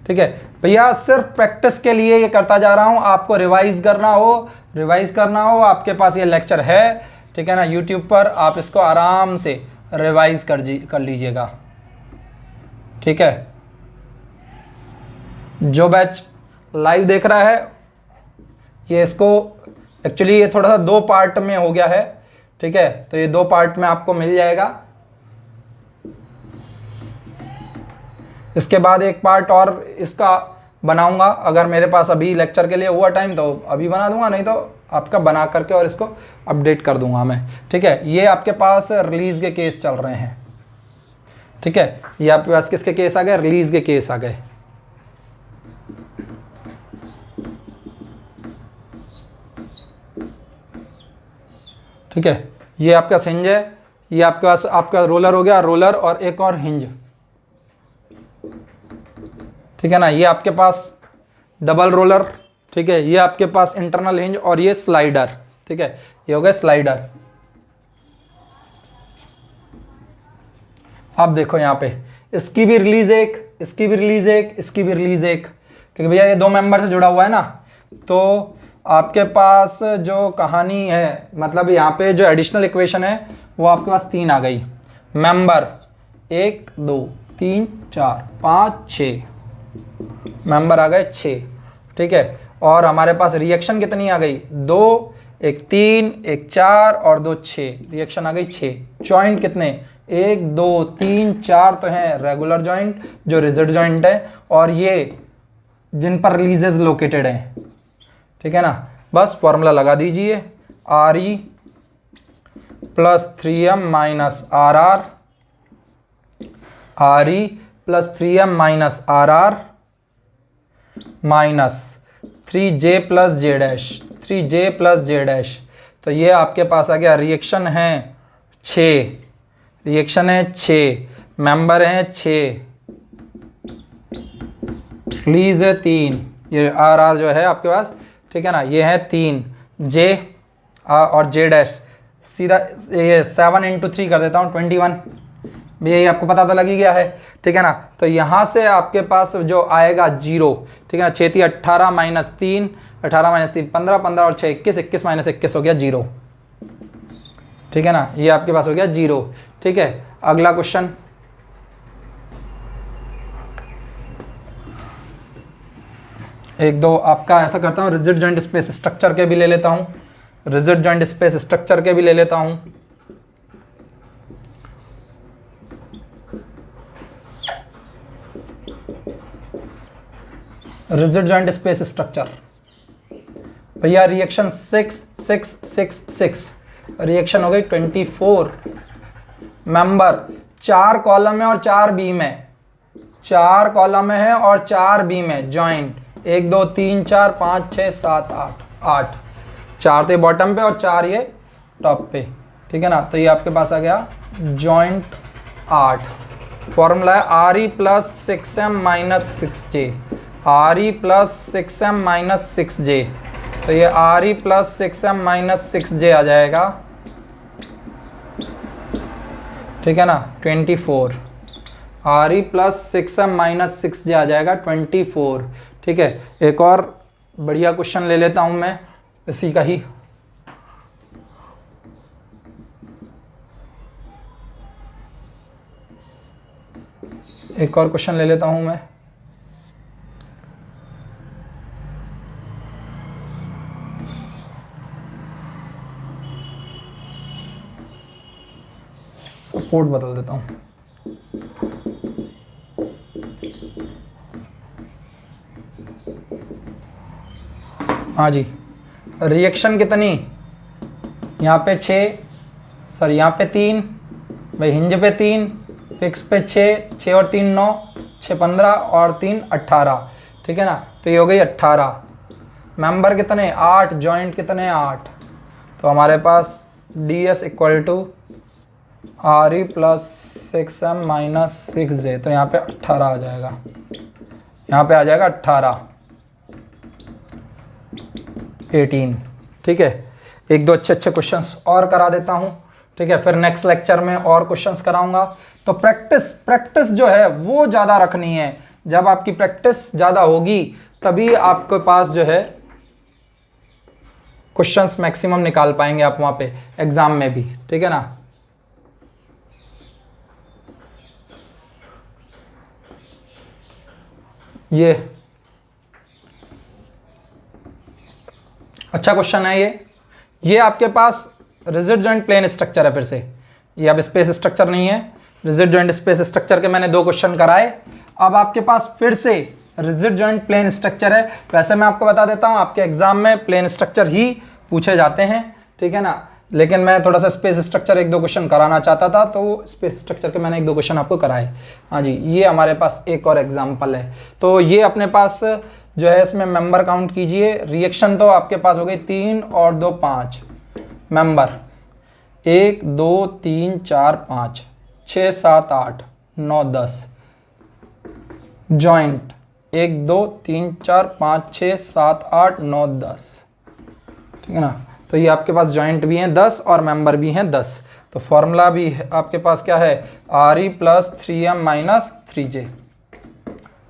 ठीक है भैया, सिर्फ प्रैक्टिस के लिए ये करता जा रहा हूं। आपको रिवाइज करना हो, आपके पास ये लेक्चर है, ठीक है ना, यूट्यूब पर आप इसको आराम से रिवाइज कर लीजिएगा, ठीक है। जो बैच लाइव देख रहा है, ये इसको एक्चुअली ये थोड़ा सा 2 पार्ट में हो गया है, ठीक है, तो ये 2 पार्ट में आपको मिल जाएगा। इसके बाद एक पार्ट और इसका बनाऊंगा, अगर मेरे पास अभी लेक्चर के लिए हुआ टाइम तो अभी बना दूंगा, नहीं तो आपका बना करके और इसको अपडेट कर दूंगा मैं, ठीक है। ये आपके पास रिलीज के केस चल रहे हैं, ठीक है, ये आपके पास किसके केस आ गए? रिलीज के केस आ गए। ठीक है, ये आपका हिंज है, ये आपके पास आपका रोलर हो गया, रोलर और एक और हिंज, ठीक है ना, ये आपके पास डबल रोलर, ठीक है, ये आपके पास इंटरनल हिंज और ये स्लाइडर, ठीक है, ये हो गया स्लाइडर। अब देखो यहाँ पे इसकी भी रिलीज एक, इसकी भी रिलीज एक, इसकी भी रिलीज एक, क्योंकि भैया ये 2 मेंबर से जुड़ा हुआ है ना, तो आपके पास जो कहानी है, मतलब यहाँ पे जो एडिशनल इक्वेशन है वो आपके पास 3 आ गई। मेंबर 1 2 3 4 5 6, मेंबर आ गए 6, ठीक है, और हमारे पास रिएक्शन कितनी आ गई? 2, एक 3, एक 4 और 2 6, रिएक्शन आ गई 6। जॉइंट कितने? 1 2 3 4 तो हैं रेगुलर जॉइंट जो रिजिड जॉइंट है, और ये जिन पर रिलीजेस लोकेटेड हैं, ठीक है ना। बस फॉर्मूला लगा दीजिए, RE + 3M - RR, RE + 3M - RR minus 3J + J', 3J + J', तो ये आपके पास आ गया। रिएक्शन है 6, रिएक्शन है 6, मेंबर हैं 6, रिलीज है 3, ये आर जो है आपके पास, ठीक है ना, ये है 3 जे और जे डैश, सीधा ये 7 × 3 कर देता हूँ 21, भैया ये आपको पता तो लग ही गया है, ठीक है ना। तो यहाँ से आपके पास जो आएगा 0, ठीक है ना, 6 × 18 - 3, 18 - 3 15, 15 और 6 21, 21 - 21 हो गया 0, ठीक है ना, ये आपके पास हो गया 0, ठीक है। अगला क्वेश्चन, एक दो आपका ऐसा करता हूँ, रिजिड जॉइंट स्पेस स्ट्रक्चर के भी ले लेता हूँ, रिजिड जॉइंट स्पेस स्ट्रक्चर के भी ले लेता हूँ। रिजिड जॉइंट स्पेस स्ट्रक्चर, भैया रिएक्शन 6 6 6 6, रिएक्शन हो गई 24 मेंबर, 4 कॉलम है और 4 बीम है, 4 कॉलम है और 4 बीम है, जॉइंट 1 2 3 4 5 6 7 8, 8 4 तो बॉटम पे और 4 ये टॉप पे, ठीक है ना। तो ये आपके पास आ गया जॉइंट 8, फॉर्मूला है RE + 6M - 6J, RE + 6M - 6J, तो ये RE + 6M - 6J आ जाएगा, ठीक है ना, 24, RE + 6M - 6J आ जाएगा 24, ठीक है। एक और बढ़िया क्वेश्चन ले लेता हूं मैं इसी का ही, एक और क्वेश्चन ले लेता हूं मैं, सपोर्ट बदल देता हूं, हाँ जी। रिएक्शन कितनी, यहाँ पे 6, सर यहाँ पे 3, भाई हिंज पे 3, फिक्स पे 6, 6 और 3 9, 6 15 और 3 18, ठीक है ना। तो ये हो गई 18, मेंबर कितने 8, जॉइंट कितने 8, तो हमारे पास DS = RE + 6M - 6J, तो यहाँ पे 18 आ जाएगा, यहाँ पे आ जाएगा 18 18, ठीक है। एक दो अच्छे क्वेश्चंस और करा देता हूँ, ठीक है, फिर नेक्स्ट लेक्चर में और क्वेश्चंस कराऊंगा। तो प्रैक्टिस जो है वो ज़्यादा रखनी है, जब आपकी प्रैक्टिस ज़्यादा होगी तभी आपके पास जो है क्वेश्चंस मैक्सिमम निकाल पाएंगे आप वहाँ पे एग्जाम में भी, ठीक है ना। ये अच्छा क्वेश्चन है ये आपके पास रिजिड जॉइंट प्लेन स्ट्रक्चर है, फिर से ये अब स्पेस स्ट्रक्चर नहीं है, रिजिड जॉइंट स्पेस स्ट्रक्चर के मैंने 2 क्वेश्चन कराए, अब आपके पास फिर से रिजिड जॉइंट प्लेन स्ट्रक्चर है। वैसे मैं आपको बता देता हूं आपके एग्जाम में प्लेन स्ट्रक्चर ही पूछे जाते हैं, ठीक है ना, लेकिन मैं थोड़ा सा स्पेस स्ट्रक्चर 1-2 क्वेश्चन कराना चाहता था, तो स्पेस स्ट्रक्चर के मैंने 1-2 क्वेश्चन आपको कराए। हाँ जी, ये हमारे पास एक और एग्जाम्पल है। तो ये अपने पास जो है इसमें मेंबर काउंट कीजिए, रिएक्शन तो आपके पास हो गई 3 और 2 5 मेंबर, 1 2 3 4 5 6 7 8 9 10, जॉइंट 1 2 3 4 5 6 7 8 9 10, ठीक है ना। तो ये आपके पास जॉइंट भी हैं 10 और मेंबर भी हैं 10। तो फॉर्मूला भी आपके पास क्या है, RE + 3M - 3J,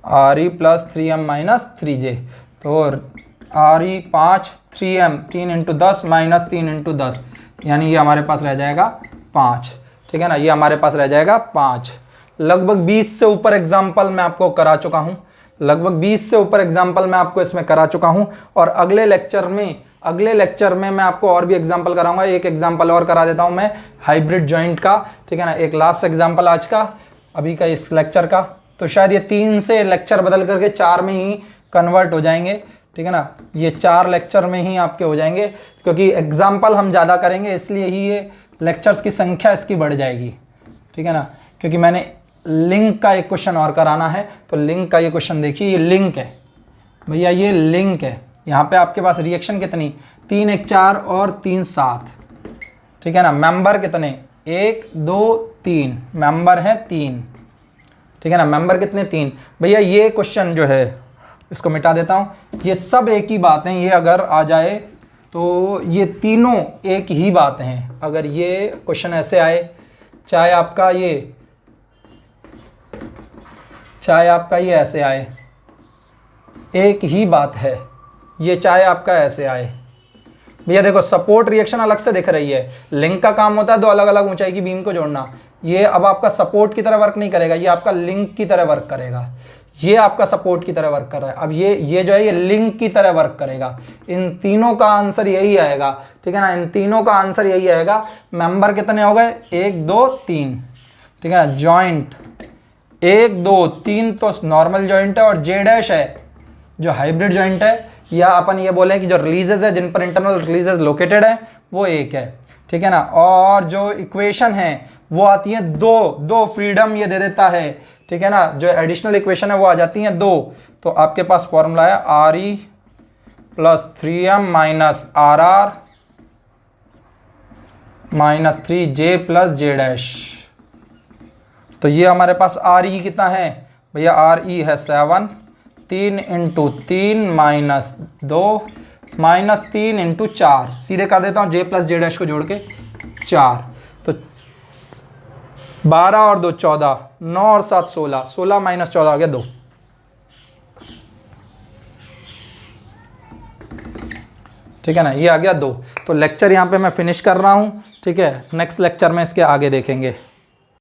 RE + 3M - 3J। तो RE 5 3M 3 × 10 - 3 × 10, यानी ये हमारे पास रह जाएगा 5, ठीक है ना, ये हमारे पास रह जाएगा 5। लगभग 20 से ऊपर एग्जाम्पल मैं आपको करा चुका हूँ, लगभग 20 से ऊपर एग्जाम्पल मैं आपको इसमें करा चुका हूँ, और अगले लेक्चर में मैं आपको और भी एग्जाम्पल कराऊंगा। एक एग्जाम्पल और करा देता हूं मैं हाइब्रिड जॉइंट का, ठीक है ना, एक लास्ट एग्जाम्पल आज का, अभी का इस लेक्चर का। तो शायद ये 3 से लेक्चर बदल करके 4 में ही कन्वर्ट हो जाएंगे, ठीक है ना, ये 4 लेक्चर में ही आपके हो जाएंगे, क्योंकि एग्जाम्पल हम ज़्यादा करेंगे इसलिए ही ये लेक्चर्स की संख्या इसकी बढ़ जाएगी, ठीक है ना। क्योंकि मैंने लिंक का एक क्वेश्चन और कराना है, तो लिंक का ये क्वेश्चन देखिए, ये लिंक है भैया, ये लिंक है। यहाँ पे आपके पास रिएक्शन कितनी 3 1 4 और 3 7, ठीक है ना। मेंबर कितने 1 2 3, मेंबर है 3, ठीक है ना, मेंबर कितने 3। भैया ये क्वेश्चन जो है इसको मिटा देता हूँ। ये सब एक ही बात है, ये अगर आ जाए तो ये तीनों एक ही बात हैं। अगर ये क्वेश्चन ऐसे आए, चाहे आपका ये ऐसे आए, एक ही बात है ये, चाहे आपका ऐसे आए। भैया देखो सपोर्ट रिएक्शन अलग से दिख रही है, लिंक का काम होता है दो अलग अलग ऊंचाई की बीम को जोड़ना। ये अब आपका सपोर्ट की तरह वर्क नहीं करेगा, ये आपका लिंक की तरह वर्क करेगा। ये आपका सपोर्ट की तरह वर्क कर रहा है, अब ये जो है ये लिंक की तरह वर्क करेगा। इन तीनों का आंसर यही आएगा, ठीक है ना, इन तीनों का आंसर यही आएगा। मेंबर कितने हो गए, 1 2 3, ठीक है ना। जॉइंट 1 2 3 तो नॉर्मल जॉइंट है, और जे डैश है जो हाइब्रिड जॉइंट है, या अपन ये बोलें कि जो रिलीजेस है जिन पर इंटरनल रिलीजेस लोकेटेड है वो 1 है, ठीक है ना। और जो इक्वेशन है वो आती है 2 फ्रीडम ये दे देता है, ठीक है ना। जो एडिशनल इक्वेशन है वो आ जाती है 2। तो आपके पास फॉर्मूला है RE + 3M - RR - 3J + J dash. तो ये हमारे पास RE कितना है भैया, RE है 7, 3 × 3 - 2 - 3 × 4, सीधे कर देता हूँ J + J डैश को जोड़ के 4। तो 12 और 2 14, 9 और 7 16, 16 - 14 आ गया 2। ठीक है ना, ये आ गया 2। तो लेक्चर यहाँ पे मैं फिनिश कर रहा हूँ, ठीक है। नेक्स्ट लेक्चर में इसके आगे देखेंगे।